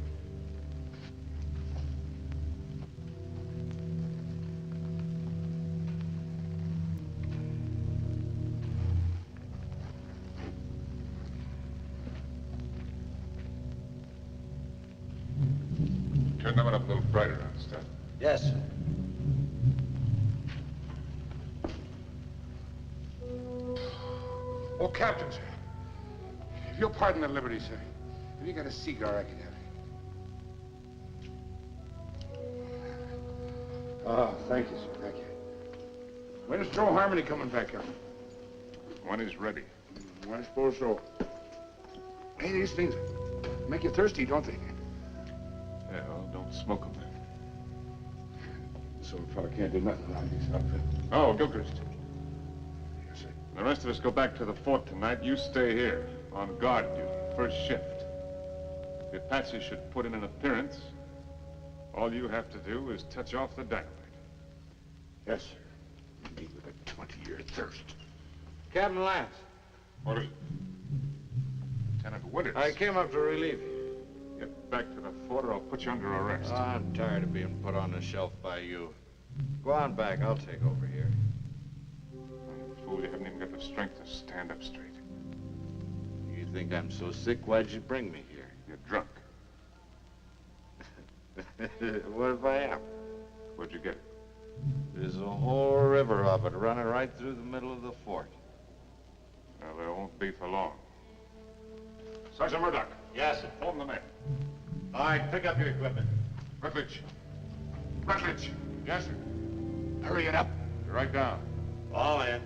Speaker 12: Turn that one up a little brighter, understand?
Speaker 15: Yes, sir.
Speaker 2: Oh, Captain, sir. If you'll pardon the liberty, sir. Have you got a cigar I can have? Oh, thank you, sir. Thank you. When's Joe Harmony coming back up?
Speaker 12: When he's ready.
Speaker 2: I suppose so. Hey, these things make you thirsty, don't they?
Speaker 12: Yeah, well, don't smoke them.
Speaker 2: So a fellow can't do nothing around these outfit.
Speaker 12: Oh, Gilchrist.
Speaker 2: Yes, sir.
Speaker 12: The rest of us go back to the fort tonight. You stay here on guard duty, first shift. If the Apaches should put in an appearance, all you have to do is touch off the dynamite.
Speaker 2: Yes, sir. Me with a 20-year thirst.
Speaker 17: Captain Lance.
Speaker 12: What is it? Lieutenant Winters.
Speaker 17: I came up to relieve you.
Speaker 12: Get back to the fort or I'll put you under arrest.
Speaker 17: I'm tired of being put on the shelf by you. Go on back. I'll take over here.
Speaker 12: Fool, you haven't even got the strength to stand up straight.
Speaker 17: You think I'm so sick? Why'd you bring me here?
Speaker 12: You're drunk.
Speaker 17: What if I am?
Speaker 12: Where'd you get it?
Speaker 17: There's a whole river of it running right through the middle of the fort.
Speaker 12: Well, there won't be for long. Sergeant Murdoch.
Speaker 15: Yes, sir.
Speaker 12: Form the men.
Speaker 15: All right, pick up your equipment.
Speaker 12: Rutledge.
Speaker 2: Rutledge.
Speaker 12: Yes, sir.
Speaker 2: Hurry it up.
Speaker 12: You're right down.
Speaker 15: All in.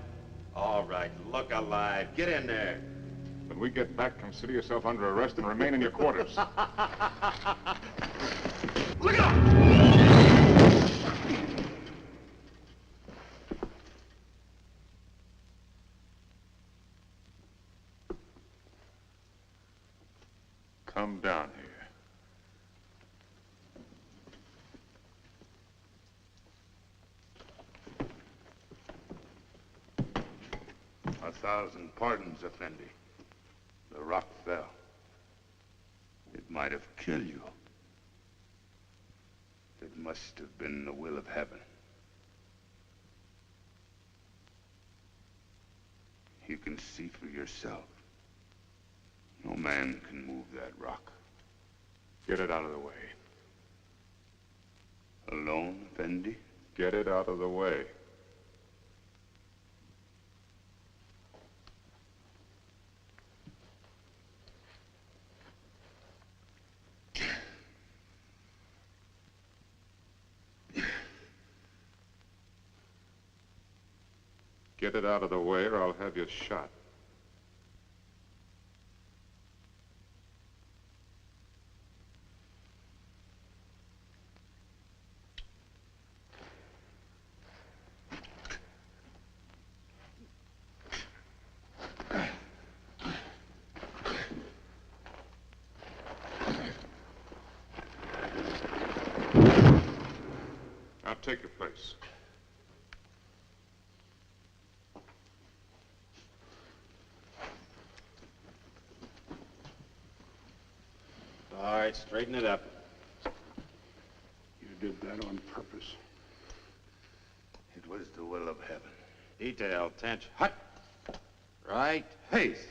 Speaker 15: All right, look alive. Get in there.
Speaker 12: When we get back, consider yourself under arrest and remain in your quarters.
Speaker 2: Look out!
Speaker 12: Come down here.
Speaker 18: 1,000 pardons, Effendi. The rock fell. It might have killed you. It must have been the will of heaven. You can see for yourself. No man can move that rock.
Speaker 12: Get it out of the way.
Speaker 18: Alone, Effendi?
Speaker 12: Get it out of the way. Get it out of the way or I'll have you shot. Now take your place.
Speaker 4: All right, straighten it up.
Speaker 18: You did that on purpose. It was the will of heaven.
Speaker 4: Detail, tension. Hut. Right, haste.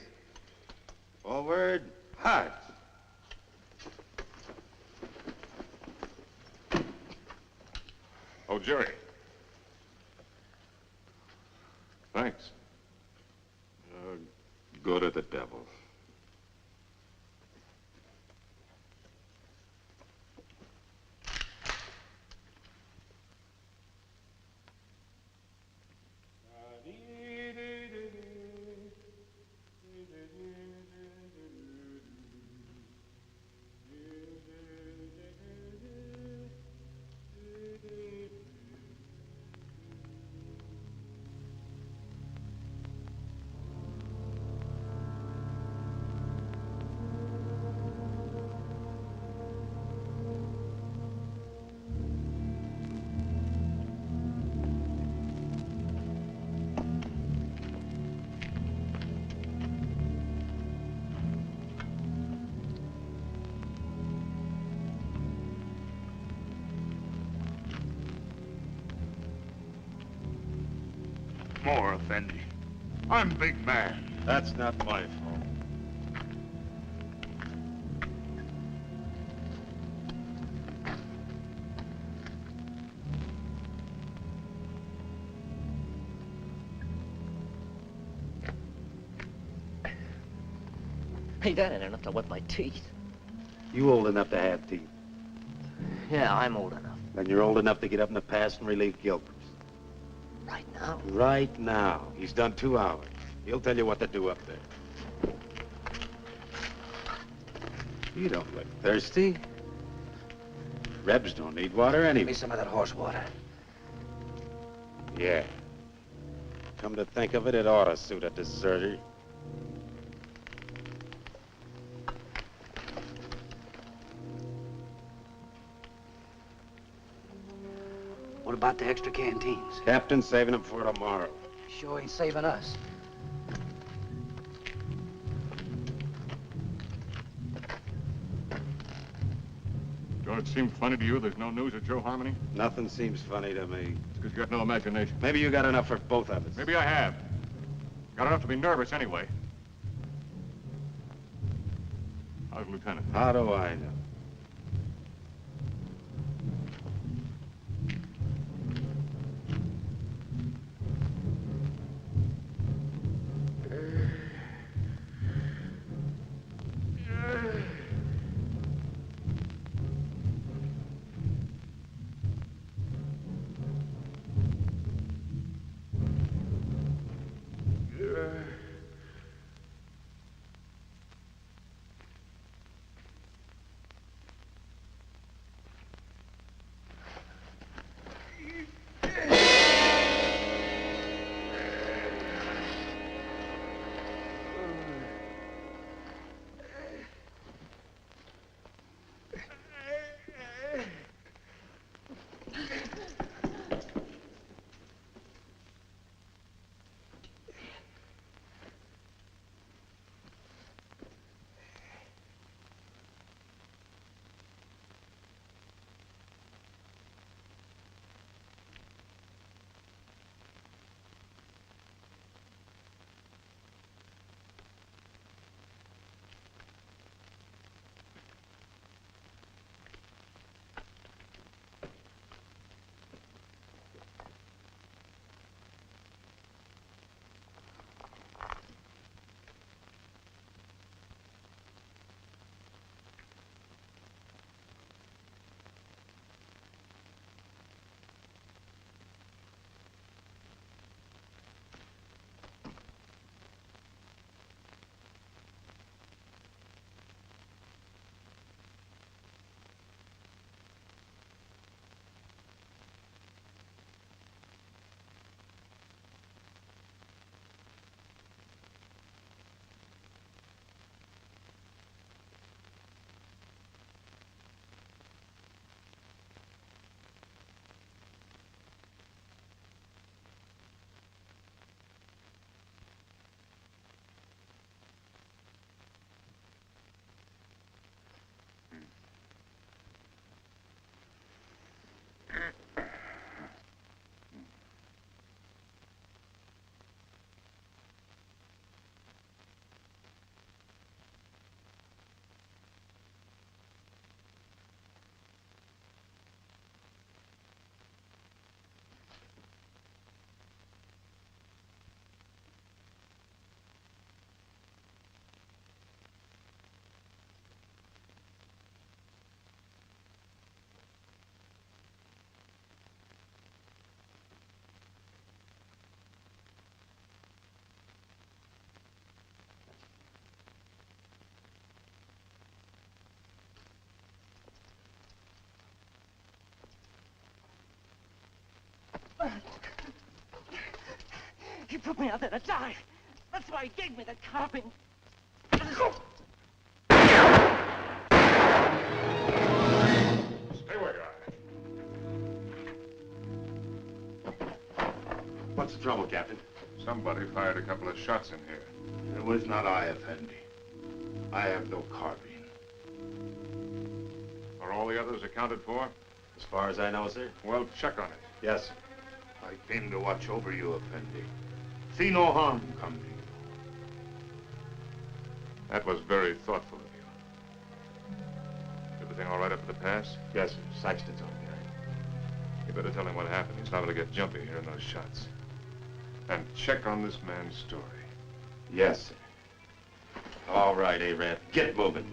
Speaker 4: Forward, hard.
Speaker 12: Oh, Jerry. Thanks.
Speaker 4: Go to the devil.
Speaker 18: More, Effendi. I'm big man.
Speaker 4: That's not my fault.
Speaker 14: Hey, that ain't enough to wet my teeth.
Speaker 4: You old enough to have teeth.
Speaker 14: Yeah, I'm old enough.
Speaker 4: Then you're old enough to get up in the past and relieve Gilchrist.
Speaker 14: Right now?
Speaker 4: Right now. He's done 2 hours. He'll tell you what to do up there. You don't look thirsty. Rebs don't need water anyway.
Speaker 14: Give me some of that horse water.
Speaker 4: Yeah. Come to think of it, it ought to suit a deserter.
Speaker 14: What about the extra canteens?
Speaker 4: Captain's saving them for tomorrow.
Speaker 14: Sure ain't saving us.
Speaker 12: Don't it seem funny to you there's no news of Joe Harmony?
Speaker 4: Nothing seems funny to me.
Speaker 12: It's because you got no imagination.
Speaker 4: Maybe you got enough for both of us.
Speaker 12: Maybe I have. Got enough to be nervous anyway. How's Lieutenant?
Speaker 4: How do I know?
Speaker 14: He put me out there to die. That's why he gave me the carving.
Speaker 12: Stay where you are.
Speaker 17: What's the trouble, Captain?
Speaker 12: Somebody fired a couple of shots in here.
Speaker 18: It was not I, Effendi. I have no carbine.
Speaker 12: Are all the others accounted for?
Speaker 4: As far as I know, sir.
Speaker 12: Well, check on it.
Speaker 4: Yes, sir.
Speaker 18: I came to watch over you, Effendi. See no harm come to you.
Speaker 12: That was very thoughtful of you. Everything all right up at the pass?
Speaker 4: Yes, sir. Saxton's on behind.
Speaker 12: You better tell him what happened. He's liable to get jumpy hearing those shots. And check on this man's story.
Speaker 4: Yes, sir. All right, Arab. Get moving.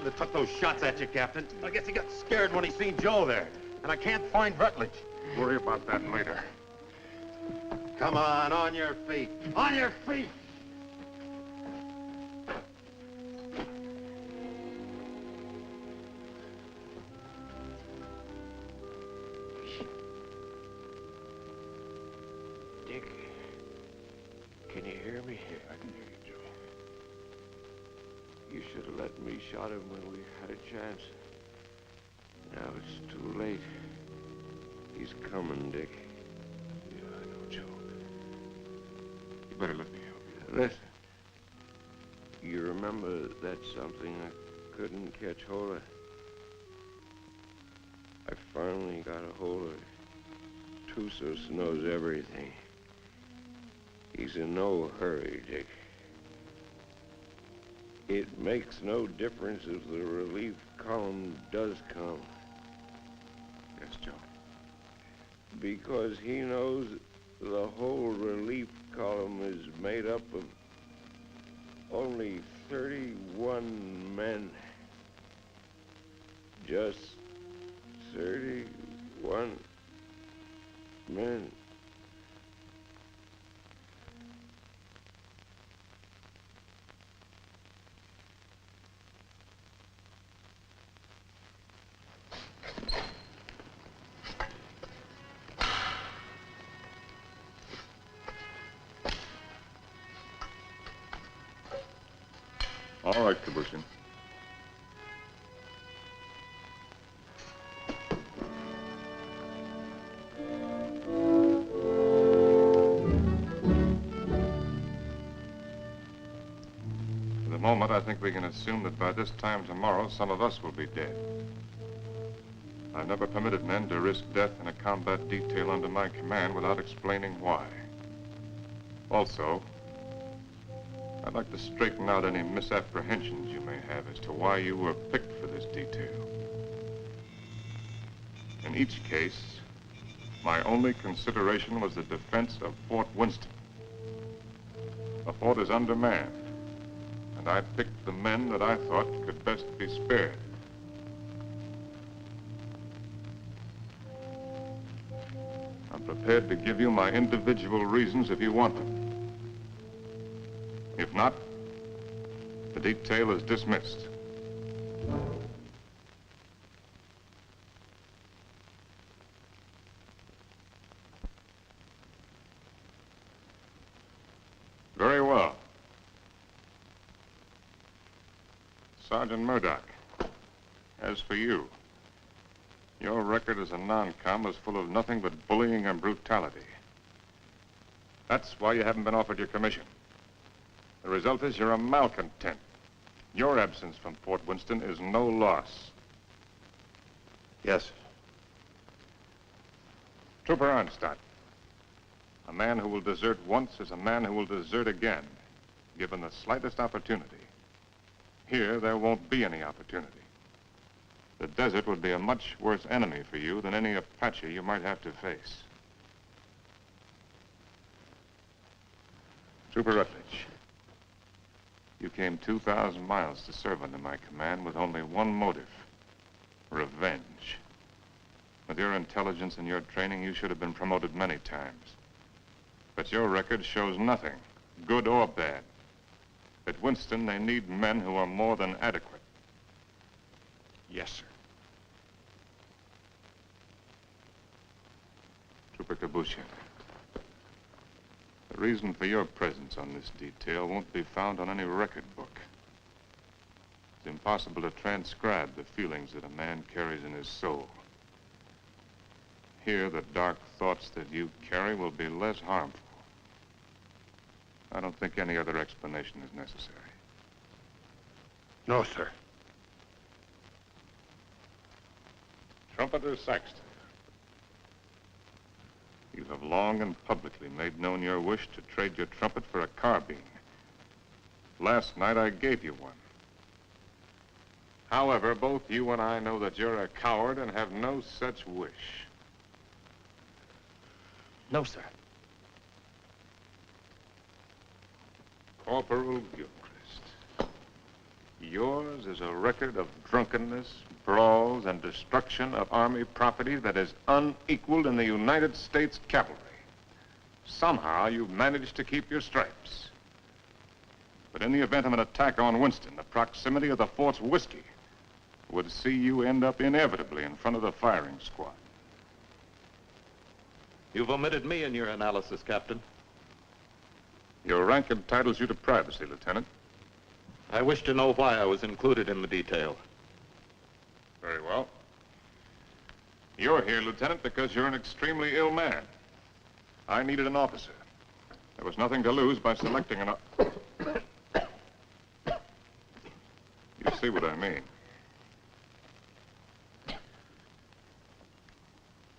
Speaker 4: That took those shots at you, Captain. I guess he got scared when he seen Joe there. And I can't find Rutledge.
Speaker 12: Worry about that later.
Speaker 4: Come on your feet. On your feet!
Speaker 11: Dick, can you hear me? Yeah, I can hear you, Joe. You should have let me shot him when we had a chance. Now it's too late. He's coming, Dick.
Speaker 12: Yeah, I know, Joe. You better let me help you.
Speaker 11: Listen. You remember that something I couldn't catch hold of? I finally got a hold of it. Tussos knows everything. He's in no hurry, Dick. It makes no difference if the relief column does come.
Speaker 12: Yes, Joe.
Speaker 11: Because he knows the whole relief column is made up of only 31 men. Just 31 men.
Speaker 12: All right, Kabushin. For the moment, I think we can assume that by this time tomorrow, some of us will be dead. I've never permitted men to risk death in a combat detail under my command without explaining why. Also, I'd like to straighten out any misapprehensions you may have as to why you were picked for this detail. In each case, my only consideration was the defense of Fort Winston. The fort is undermanned, and I picked the men that I thought could best be spared. I'm prepared to give you my individual reasons if you want them. If not, the detail is dismissed. Very well. Sergeant Murdoch, as for you, your record as a non-com is full of nothing but bullying and brutality. That's why you haven't been offered your commission. The result is you're a malcontent. Your absence from Fort Winston is no loss.
Speaker 4: Yes.
Speaker 12: Trooper Arnstadt. A man who will desert once is a man who will desert again, given the slightest opportunity. Here, there won't be any opportunity. The desert would be a much worse enemy for you than any Apache you might have to face. Trooper Rutledge, you came 2,000 miles to serve under my command with only one motive: revenge. With your intelligence and your training, you should have been promoted many times. But your record shows nothing, good or bad. At Winston, they need men who are more than adequate.
Speaker 4: Yes, sir.
Speaker 12: Trooper Kabushin, the reason for your presence on this detail won't be found on any record book. It's impossible to transcribe the feelings that a man carries in his soul. Here, the dark thoughts that you carry will be less harmful. I don't think any other explanation is necessary.
Speaker 18: No, sir.
Speaker 12: Trumpeter Saxton, you have long and publicly made known your wish to trade your trumpet for a carbine. Last night, I gave you one. However, both you and I know that you're a coward and have no such wish.
Speaker 10: No, sir.
Speaker 12: Corporal Gilchrist, yours is a record of drunkenness, brawls, and destruction of Army property that is unequaled in the United States cavalry. Somehow, you've managed to keep your stripes. But in the event of an attack on Winston, the proximity of the fort's whiskey would see you end up inevitably in front of the firing squad.
Speaker 11: You've omitted me in your analysis, Captain.
Speaker 12: Your rank entitles you to privacy, Lieutenant.
Speaker 11: I wish to know why I was included in the detail.
Speaker 12: Very well. You're here, Lieutenant, because you're an extremely ill man. I needed an officer. There was nothing to lose by selecting an... You see what I mean.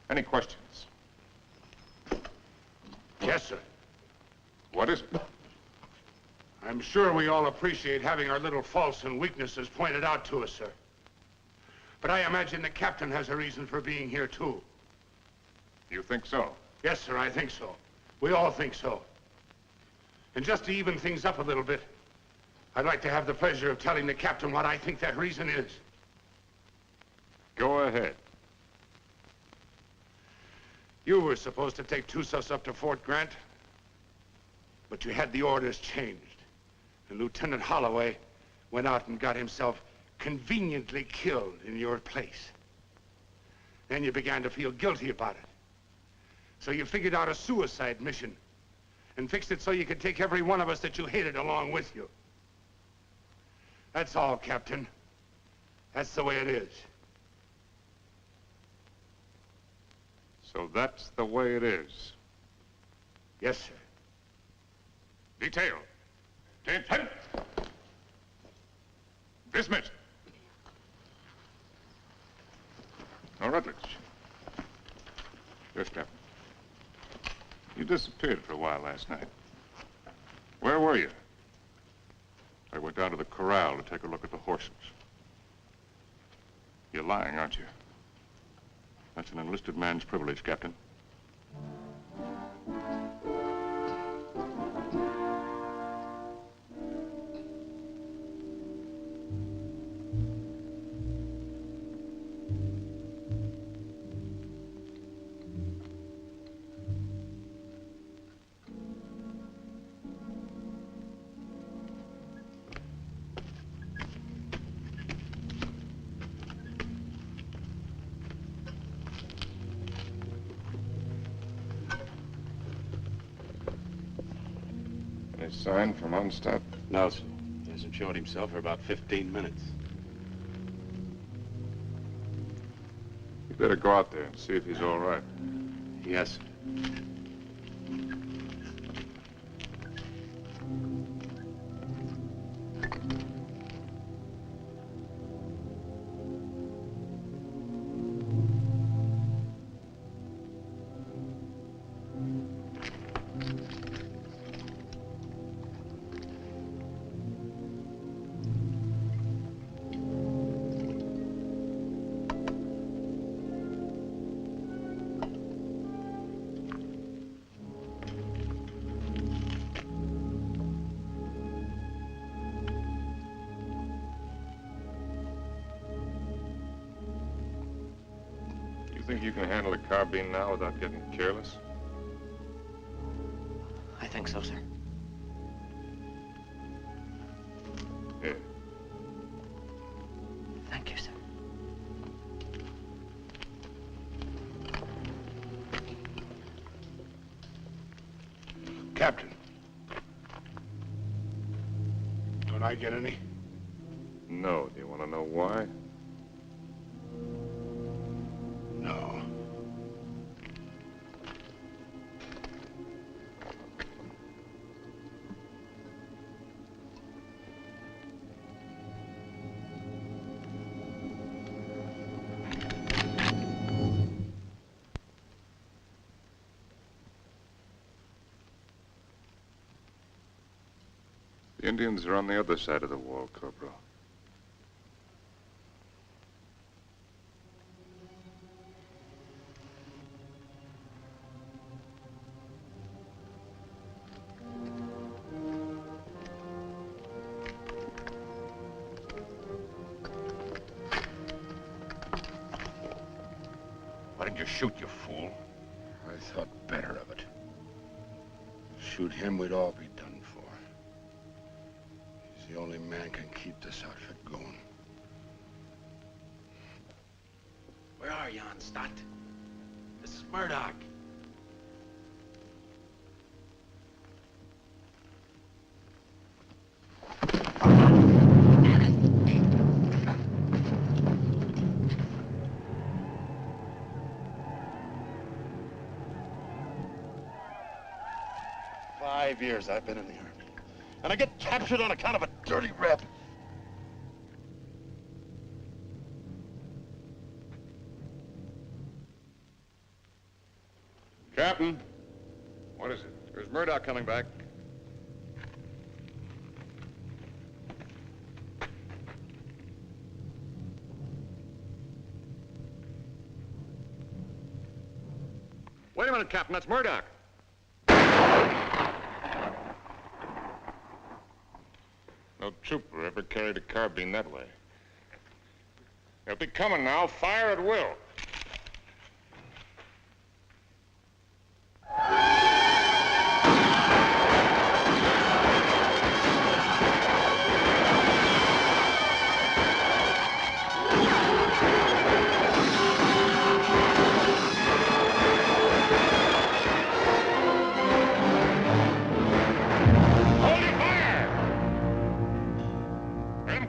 Speaker 12: Any questions?
Speaker 18: Yes, sir.
Speaker 12: What is it?
Speaker 18: I'm sure we all appreciate having our little faults and weaknesses pointed out to us, sir. But I imagine the captain has a reason for being here, too.
Speaker 12: You think so?
Speaker 18: Yes, sir, I think so. We all think so. And just to even things up a little bit, I'd like to have the pleasure of telling the captain what I think that reason is.
Speaker 12: Go ahead.
Speaker 18: You were supposed to take Tussos up to Fort Grant, but you had the orders changed. And Lieutenant Holloway went out and got himself conveniently killed in your place. Then you began to feel guilty about it. So you figured out a suicide mission and fixed it so you could take every one of us that you hated along with you. That's all, Captain. That's the way it is.
Speaker 12: So that's the way it is.
Speaker 18: Yes, sir.
Speaker 12: Detail. Attention. Dismissed. Now, Rutledge. Yes, Captain. You disappeared for a while last night. Where were you? I went down to the corral to take a look at the horses. You're lying, aren't you? That's an enlisted man's privilege, Captain. Any sign from Onstadt?
Speaker 13: No, sir. He hasn't showed himself for about 15 minutes.
Speaker 12: You better go out there and see if he's all right.
Speaker 13: Yes, sir.
Speaker 12: think you can handle a carbine now without getting careless?
Speaker 14: I think so, sir.
Speaker 12: Here.
Speaker 14: Thank you, sir.
Speaker 18: Captain. Don't I get any?
Speaker 12: No. Do you want to know why?
Speaker 18: No.
Speaker 12: The Indians are on the other side of the wall, Corporal.
Speaker 18: Why didn't you shoot, you fool? I thought better of it. Shoot him, we'd all be done for. He's the only man can keep this outfit going.
Speaker 4: Where are you, Stott? This is Murdoch.
Speaker 11: "5 years I've been in the Army. And I get captured on account of a dirty rep.
Speaker 12: Captain. What is it? There's Murdoch coming back. Wait a minute, Captain. That's Murdoch. No trooper ever carried a carbine that way. They'll be coming now. Fire at will.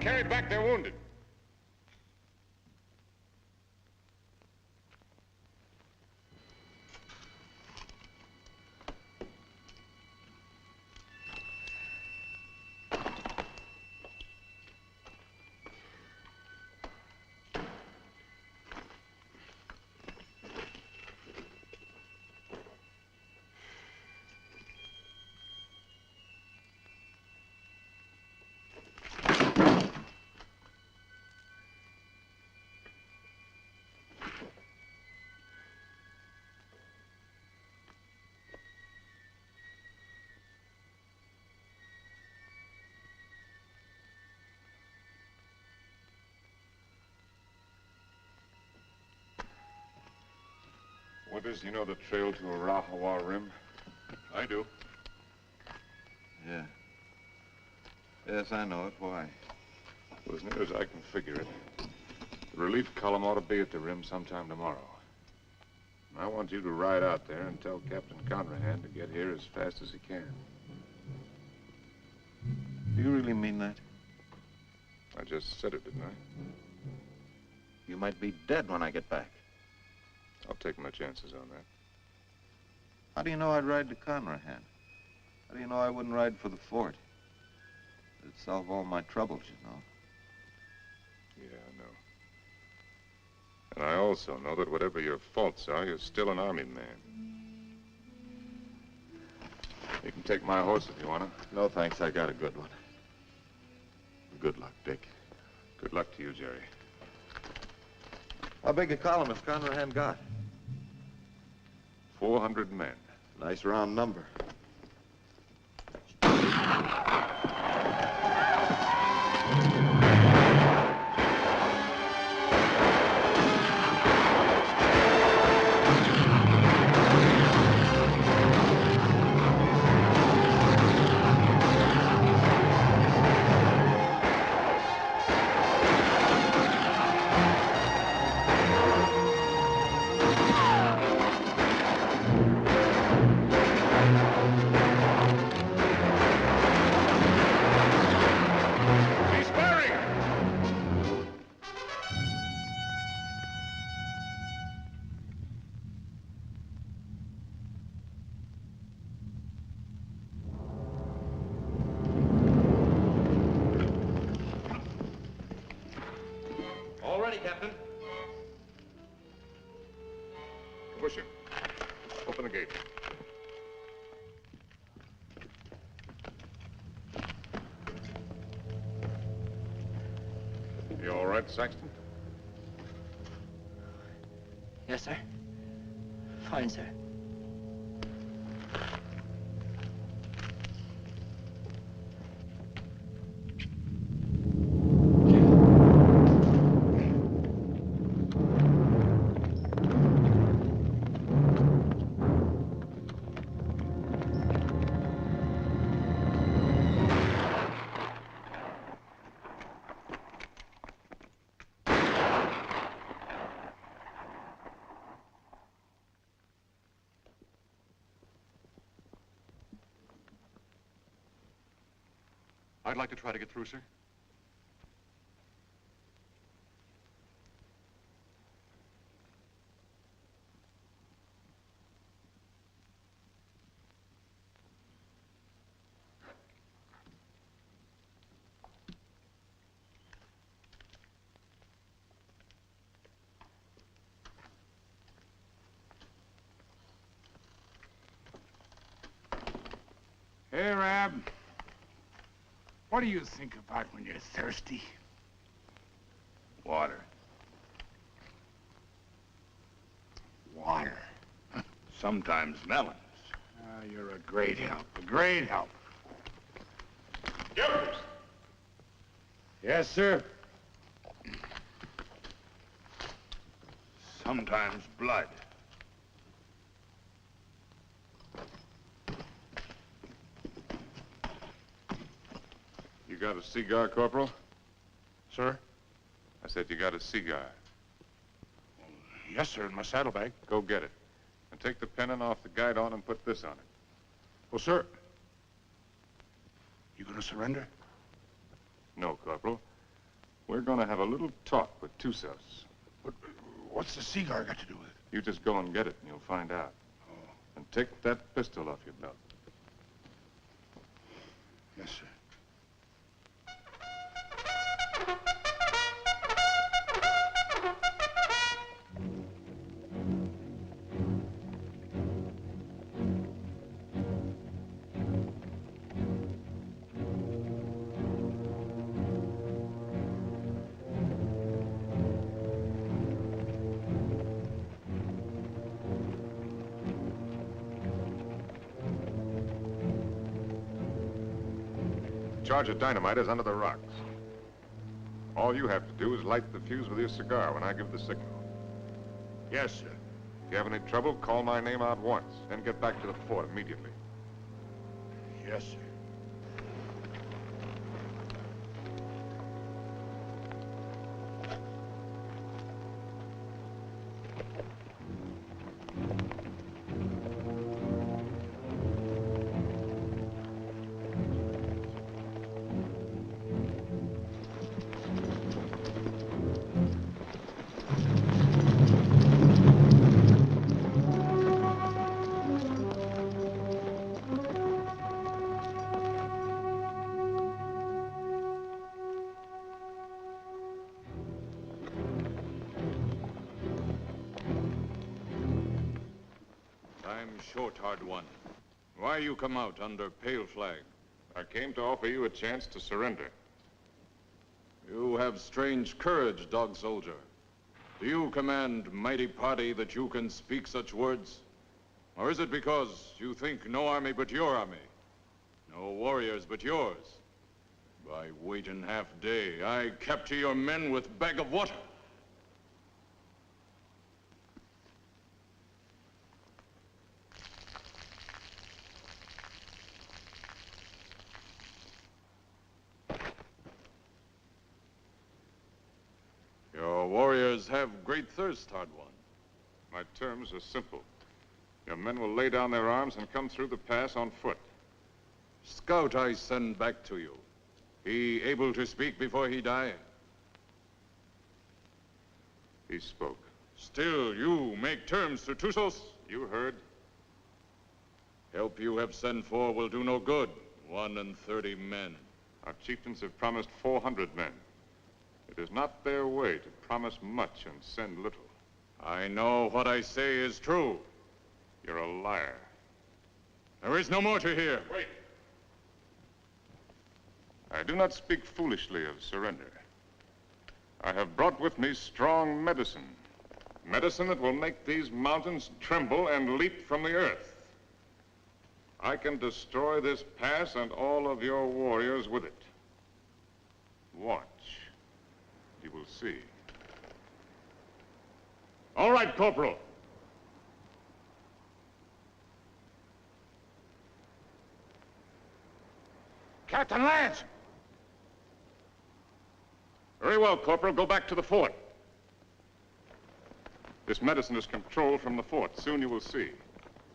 Speaker 12: Carry back their wounded. Withers, you know the trail to Arahawa Rim?
Speaker 3: I do. Yeah. Yes, I know it. Why?
Speaker 12: Well, as near as I can figure it, the relief column ought to be at the rim sometime tomorrow. And I want you to ride out there and tell Captain Conrahan to get here as fast as he can.
Speaker 3: Do you really mean that?
Speaker 12: I just said it, didn't I?
Speaker 3: You might be dead when I get back.
Speaker 12: I'll take my chances on that.
Speaker 3: How do you know I'd ride to Conrahan? How do you know I wouldn't ride for the fort? It'd solve all my troubles, you know.
Speaker 12: Yeah, I know. And I also know that whatever your faults are, you're still an Army man. You can take my horse if you want to.
Speaker 3: No, thanks. I got a good one. Good luck, Dick.
Speaker 12: Good luck to you, Jerry.
Speaker 3: How big a column has Conrahan got?
Speaker 12: 400 men.
Speaker 3: Nice round number.
Speaker 4: Captain.
Speaker 12: Busher, open the gate. You all right, Saxton?
Speaker 14: Yes, sir. Fine, sir.
Speaker 3: I'd like to try to get through, sir.
Speaker 18: Hey, Rab. What do you think about when you're thirsty? Water. Water. Sometimes melons. Ah, you're a great help. A great help. Jokers! Yes, sir. Sometimes blood.
Speaker 12: You got a cigar, Corporal?
Speaker 18: Sir?
Speaker 12: I said you got a cigar.
Speaker 18: Yes, sir, in my saddlebag.
Speaker 12: Go get it. And take the pennon off the guide on and put this on it.
Speaker 18: Well, sir, you gonna surrender?
Speaker 12: No, Corporal. We're gonna have a little talk with Tussos.
Speaker 18: What's the cigar got to do with it?
Speaker 12: You just go and get it and you'll find out.
Speaker 18: Oh.
Speaker 12: And take that pistol off your belt.
Speaker 18: Yes, sir.
Speaker 12: Charge of dynamite is under the rocks. All you have to do is light the fuse with your cigar when I give the signal.
Speaker 18: Yes, sir.
Speaker 12: If you have any trouble, call my name out once, then get back to the fort immediately.
Speaker 18: Yes, sir.
Speaker 17: Short, hard one. Why you come out under pale flag?
Speaker 12: I came to offer you a chance to surrender.
Speaker 17: You have strange courage, dog soldier. Do you command mighty party that you can speak such words? Or is it because you think no army but your army? No warriors but yours? By waiting half day, I capture your men with bag of water. Your warriors have great thirst, hard one.
Speaker 12: My terms are simple. Your men will lay down their arms and come through the pass on foot.
Speaker 17: Scout I send back to you. He able to speak before he die?
Speaker 12: He spoke.
Speaker 17: Still, you make terms to Tussos?
Speaker 12: You heard.
Speaker 17: Help you have sent for will do no good. 31 men.
Speaker 12: Our chieftains have promised 400 men. It is not their way to promise much and send little.
Speaker 17: I know what I say is true.
Speaker 12: You're a liar.
Speaker 17: There is no more to hear.
Speaker 12: Wait. I do not speak foolishly of surrender. I have brought with me strong medicine. Medicine that will make these mountains tremble and leap from the earth. I can destroy this pass and all of your warriors with it. Watch. You will see. All right, Corporal.
Speaker 18: Captain Lance!
Speaker 12: Very well, Corporal. Go back to the fort. This medicine is controlled from the fort. Soon you will see.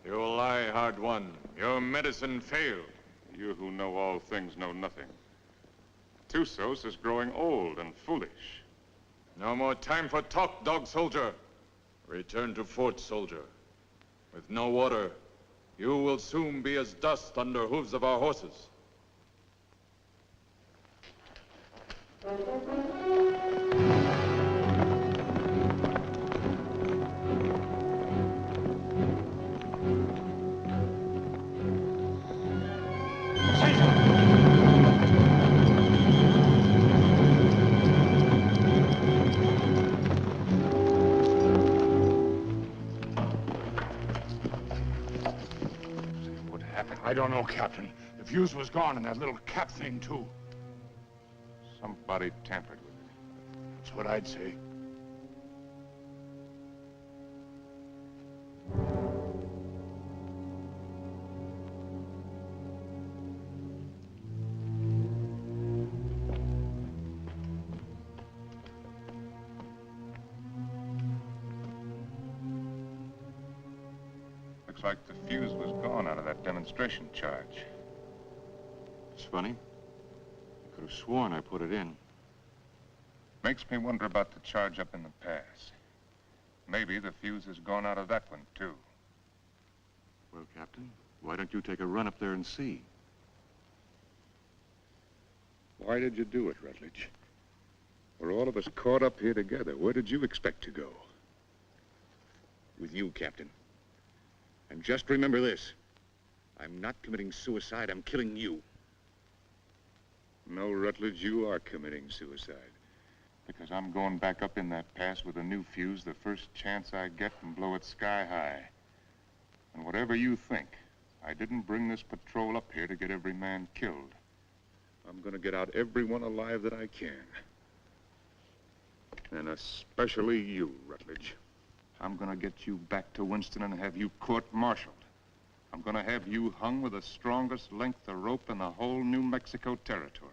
Speaker 17: You lie, hard one. Your medicine failed.
Speaker 12: You who know all things know nothing. Tussos is growing old and foolish.
Speaker 17: No more time for talk, dog soldier. Return to fort, soldier. With no water, you will soon be as dust under hooves of our horses.
Speaker 18: I don't know, Captain. The fuse was gone and that little cap thing, too.
Speaker 12: Somebody tampered with it.
Speaker 18: That's what I'd say.
Speaker 12: Looks like the fuse was gone out of that demonstration charge.
Speaker 11: It's funny. I could have sworn I put it in.
Speaker 12: Makes me wonder about the charge up in the pass. Maybe the fuse has gone out of that one, too.
Speaker 11: Well, Captain, why don't you take a run up there and see?
Speaker 19: Why did you do it, Rutledge? We're all of us caught up here together. Where did you expect to go? With you, Captain. And just remember this. I'm not committing suicide. I'm killing you. No, Rutledge, you are committing suicide.
Speaker 12: Because I'm going back up in that pass with a new fuse the first chance I get and blow it sky high. And whatever you think, I didn't bring this patrol up here to get every man killed.
Speaker 19: I'm gonna get out everyone alive that I can. And especially you, Rutledge.
Speaker 12: I'm gonna get you back to Winston and have you court-martialed. I'm gonna have you hung with the strongest length of rope in the whole New Mexico territory.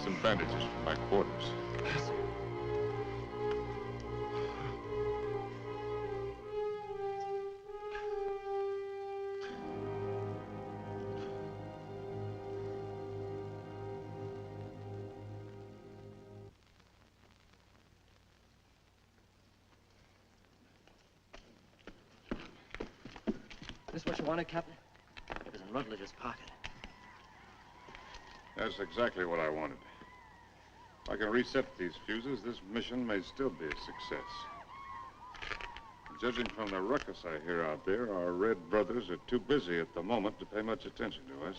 Speaker 12: some bandages from my quarters.
Speaker 14: This what you wanted, Captain? It was in Rutledge's pocket.
Speaker 12: That's exactly what I wanted. If I can reset these fuses, this mission may still be a success. Judging from the ruckus I hear out there, our Red brothers are too busy at the moment to pay much attention to us.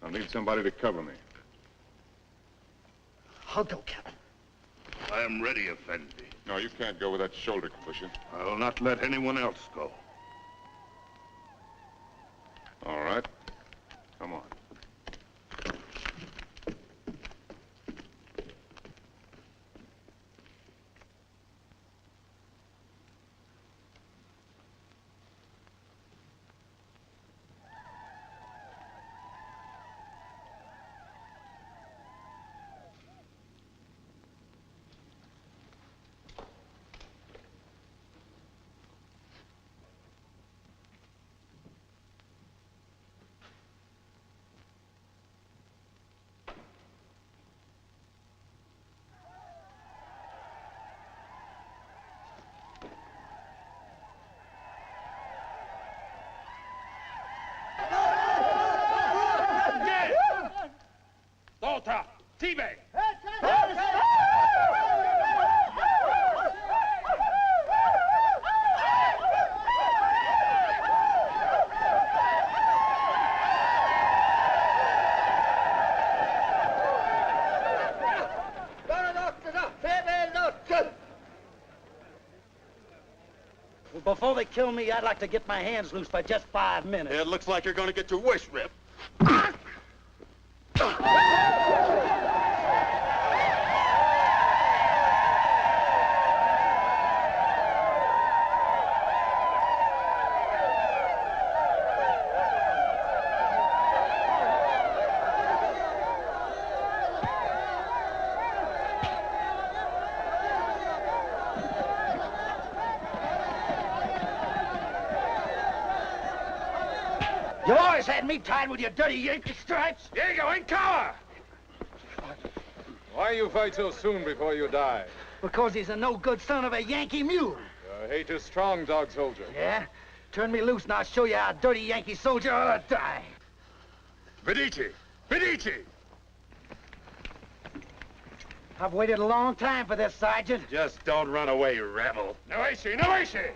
Speaker 12: I'll need somebody to cover me.
Speaker 14: I'll go, Captain.
Speaker 20: I am ready, Effendi.
Speaker 12: No, you can't go with that shoulder cushion.
Speaker 20: I will not let anyone else go.
Speaker 12: All right. Come on.
Speaker 2: Volta! T-Bay!
Speaker 9: Before they kill me, I'd like to get my hands loose for just 5 minutes.
Speaker 21: It looks like you're going to get your wish ripped.
Speaker 9: You always had me tied with your dirty Yankee stripes.
Speaker 2: Diego, in cover!
Speaker 17: Why you fight so soon before you die?
Speaker 9: Because he's a no-good son of a Yankee mule.
Speaker 17: Your hate is strong, dog soldier.
Speaker 9: Yeah? Turn me loose and I'll show you how a dirty Yankee soldier ought to die.
Speaker 2: Medici! Medici!
Speaker 9: I've waited a long time for this, Sergeant.
Speaker 18: Just don't run away, rebel.
Speaker 2: No issue, no issue!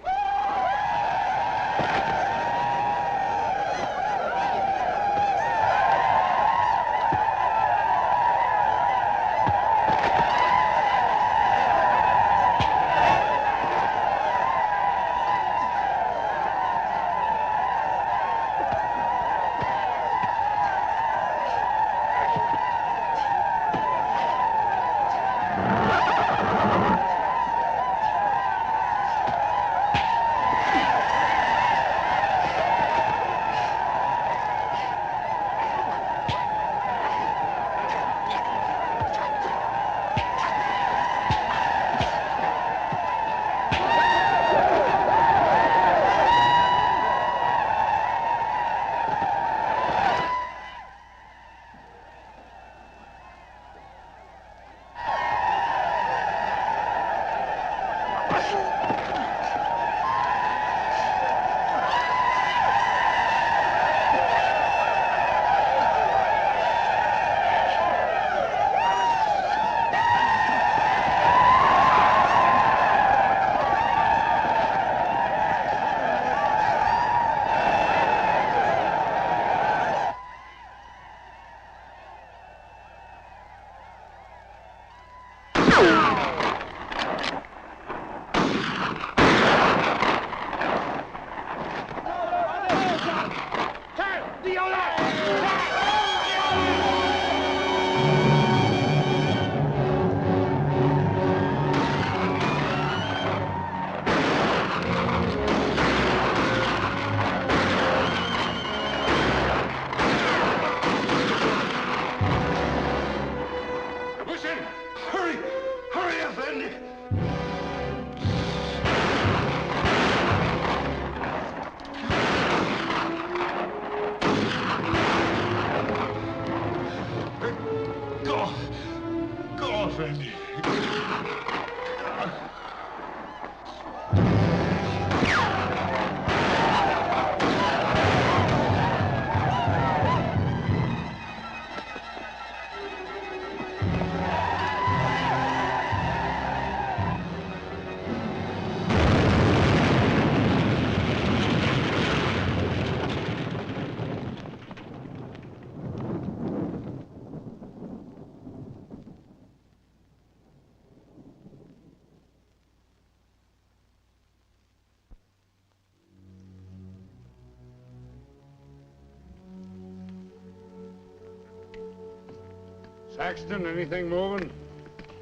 Speaker 18: Saxton, anything moving?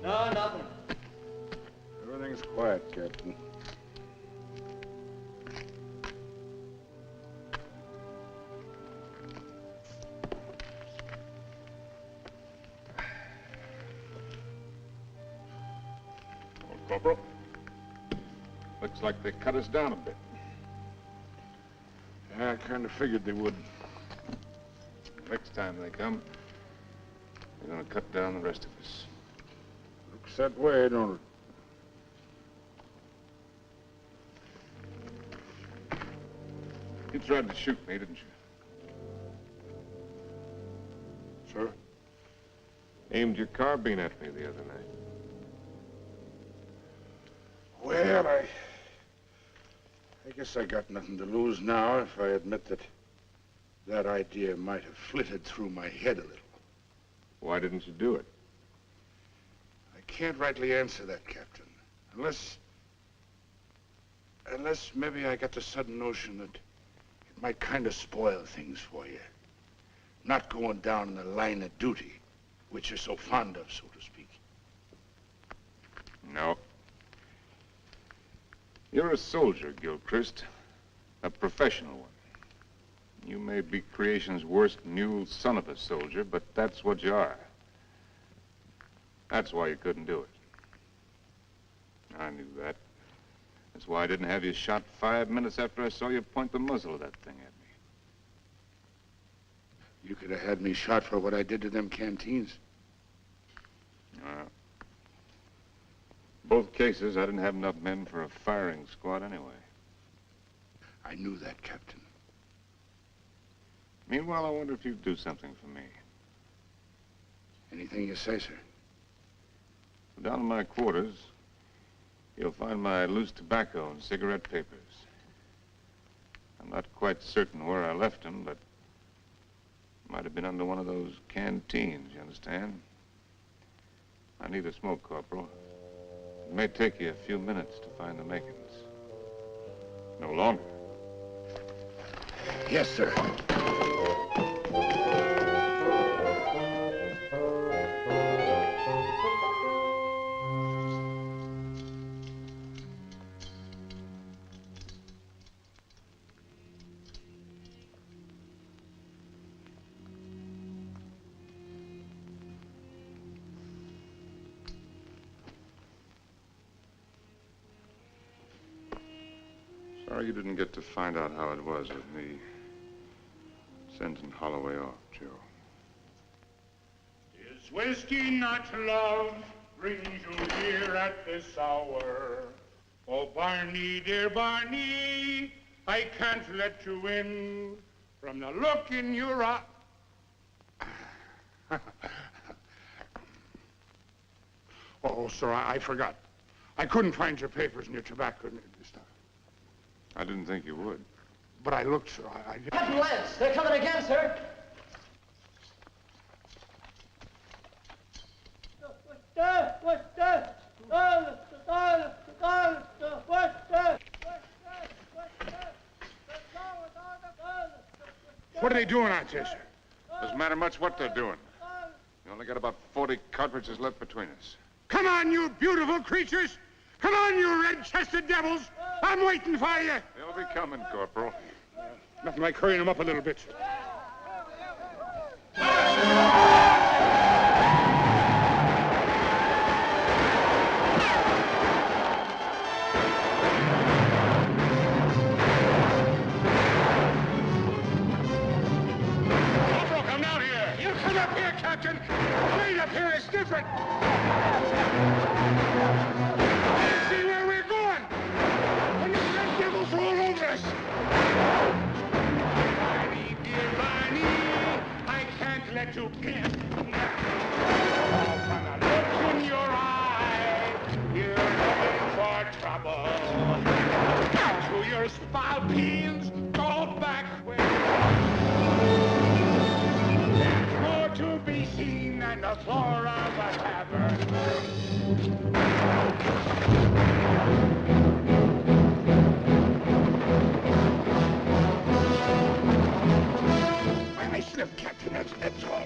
Speaker 9: No, nothing.
Speaker 18: Everything's quiet, Captain.
Speaker 12: Well, Corporal, looks like they cut us down a bit.
Speaker 18: Yeah, I kind of figured they would.
Speaker 12: Next time they come, they're gonna cut down the rest of us.
Speaker 18: Looks that way, don't it?
Speaker 12: You tried to shoot me, didn't you?
Speaker 18: Sir?
Speaker 12: Aimed your carbine at me the other night.
Speaker 18: Well, I guess I got nothing to lose now if I admit that that idea might have flitted through my head a little.
Speaker 12: Why didn't you do it?
Speaker 18: I can't rightly answer that, Captain. Unless maybe I got the sudden notion that it might kind of spoil things for you. Not going down the line of duty, which you're so fond of, so to speak.
Speaker 12: No. You're a soldier, Gilchrist. A professional one. You may be creation's worst mule son of a soldier, but that's what you are. That's why you couldn't do it. I knew that. That's why I didn't have you shot 5 minutes after I saw you point the muzzle of that thing at me.
Speaker 18: You could have had me shot for what I did to them canteens.
Speaker 12: Both cases, I didn't have enough men for a firing squad anyway.
Speaker 18: I knew that, Captain.
Speaker 12: Meanwhile, I wonder if you'd do something for me.
Speaker 18: Anything you say, sir.
Speaker 12: Down in my quarters, you'll find my loose tobacco and cigarette papers. I'm not quite certain where I left them, but it might have been under one of those canteens, you understand? I need a smoke, Corporal. It may take you a few minutes to find the makings. No longer.
Speaker 18: Yes, sir.
Speaker 12: Sorry you didn't get to find out how it was with me sending Holloway off, Joe.
Speaker 2: Is whiskey not love brings you here at this hour? Oh, Barney, dear Barney, I can't let you in from the look in your eye.
Speaker 18: Oh, sir, I forgot. I couldn't find your papers and your tobacco this time.
Speaker 12: I didn't think you would.
Speaker 18: But I looked, sir.
Speaker 9: Captain Lance, they're coming again, sir.
Speaker 18: What are they doing out there, sir?
Speaker 12: Doesn't matter much what they're doing. We only got about 40 cartridges left between us.
Speaker 2: Come on, you beautiful creatures! Come on, you red-chested devils! I'm waiting for you!
Speaker 12: They'll be coming, Corporal.
Speaker 18: Nothing like hurrying them up a little bit, sir.
Speaker 2: Corporal, come down here! You come up here, Captain! Right up here is different! See where we're going! When the red devils roll over us! Barney, dear Barney, I can't let you in. Oh, from the look in your eye, you're looking for trouble. To your spalpeens, go back where there's more to be seen than the floor of a tavern. I slipped, Captain. That's all.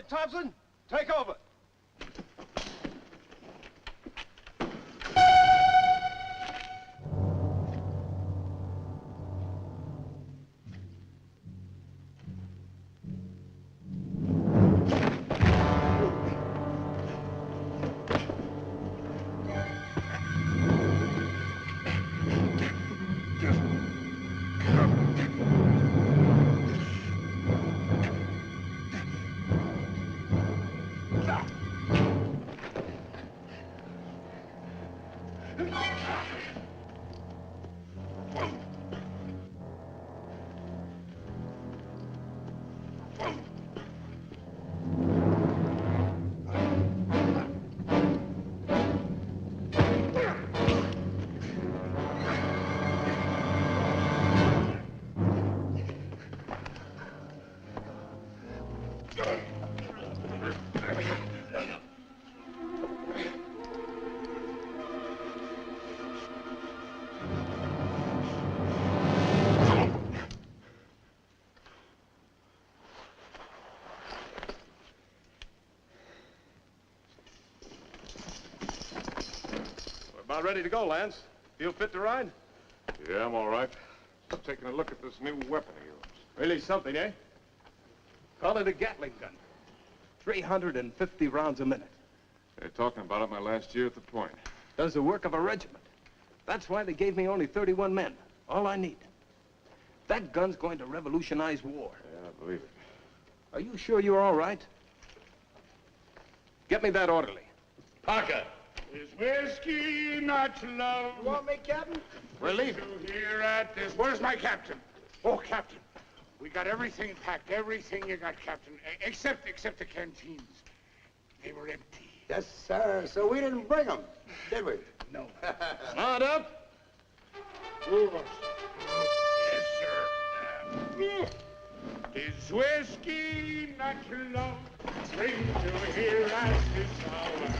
Speaker 11: Thompson. Take over.
Speaker 5: About ready to go, Lance. Feel fit to ride?
Speaker 12: Yeah, I'm all right. I'm taking a look at this new weapon of yours.
Speaker 5: Really something, eh? Call it a Gatling gun. 350 rounds a minute.
Speaker 12: They're talking about it my last year at the point.
Speaker 5: Does the work of a regiment. That's why they gave me only 31 men. All I need. That gun's going to revolutionize war.
Speaker 12: Yeah, I believe it.
Speaker 5: Are you sure you're all right? Get me that orderly. Parker.
Speaker 2: Is whiskey not love?
Speaker 11: You want me, Captain?
Speaker 5: We're leaving.
Speaker 2: Here at this. Where's my captain? Oh, Captain. We got everything packed. Everything you got, Captain. Except the canteens. They were empty.
Speaker 11: Yes, sir. So we didn't bring them, did we?
Speaker 2: No.
Speaker 5: Not up.
Speaker 2: Yes, sir. Is whiskey not love? Bring to here at this hour.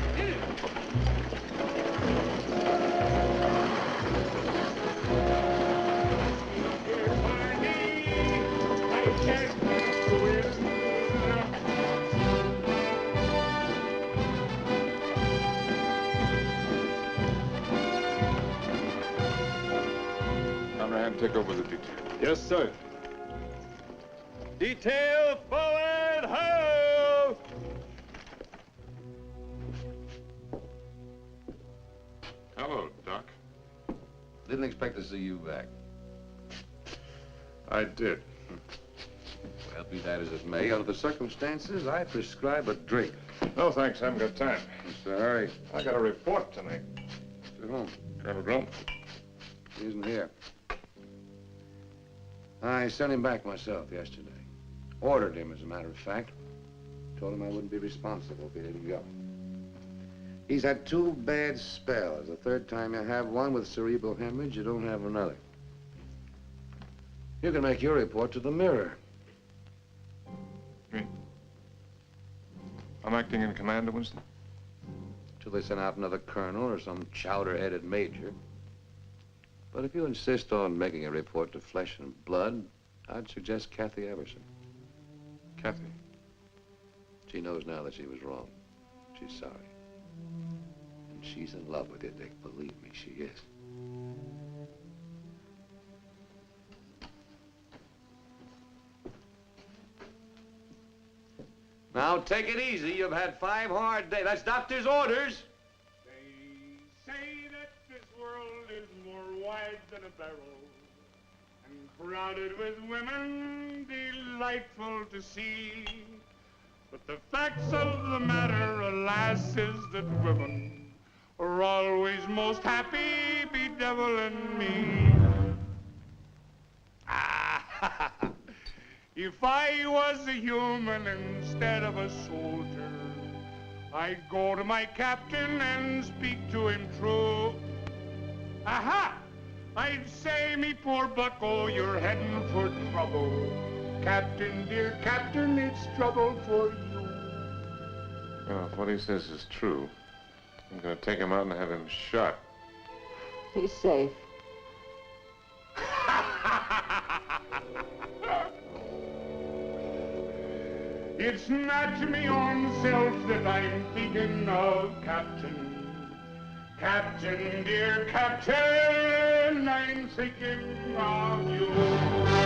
Speaker 12: Conrad, take over the detail.
Speaker 5: Yes, sir. Detail forward, ho!
Speaker 12: Hello, Doc.
Speaker 8: Didn't expect to see you back.
Speaker 12: I did.
Speaker 8: Well, be that as it may, under the circumstances, I prescribe a drink.
Speaker 12: No, thanks. I haven't got time.
Speaker 8: What's the hurry?
Speaker 12: I got a report to make.
Speaker 8: To whom?
Speaker 12: Colonel Grump.
Speaker 8: He isn't here. I sent him back myself yesterday. Ordered him, as a matter of fact. Told him I wouldn't be responsible if he didn't go. He's had 2 bad spells. The third time you have one with cerebral hemorrhage, you don't have another. You can make your report to the Mirror.
Speaker 12: Me? I'm acting in command, Winston?
Speaker 8: Till they send out another colonel or some chowder-headed major. But if you insist on making a report to Flesh and Blood, I'd suggest Kathy Everson.
Speaker 12: Kathy?
Speaker 8: She knows now that she was wrong. She's sorry. And she's in love with you, Dick. Believe me, she is. Now, take it easy. You've had 5 hard days. That's doctor's orders.
Speaker 2: They say that this world is more wide than a barrel and crowded with women delightful to see. But the facts of the matter, alas, is that women are always most happy bedeviling me. Ah, if I was a human instead of a soldier, I'd go to my captain and speak to him true. Aha! I'd say, me poor bucko, you're heading for trouble. Captain, dear Captain, it's trouble for you.
Speaker 12: Well, if what he says is true, I'm going to take him out and have him shot.
Speaker 22: He's safe.
Speaker 2: It's not me own self that I'm thinking of, Captain. Captain, dear Captain, I'm thinking of you.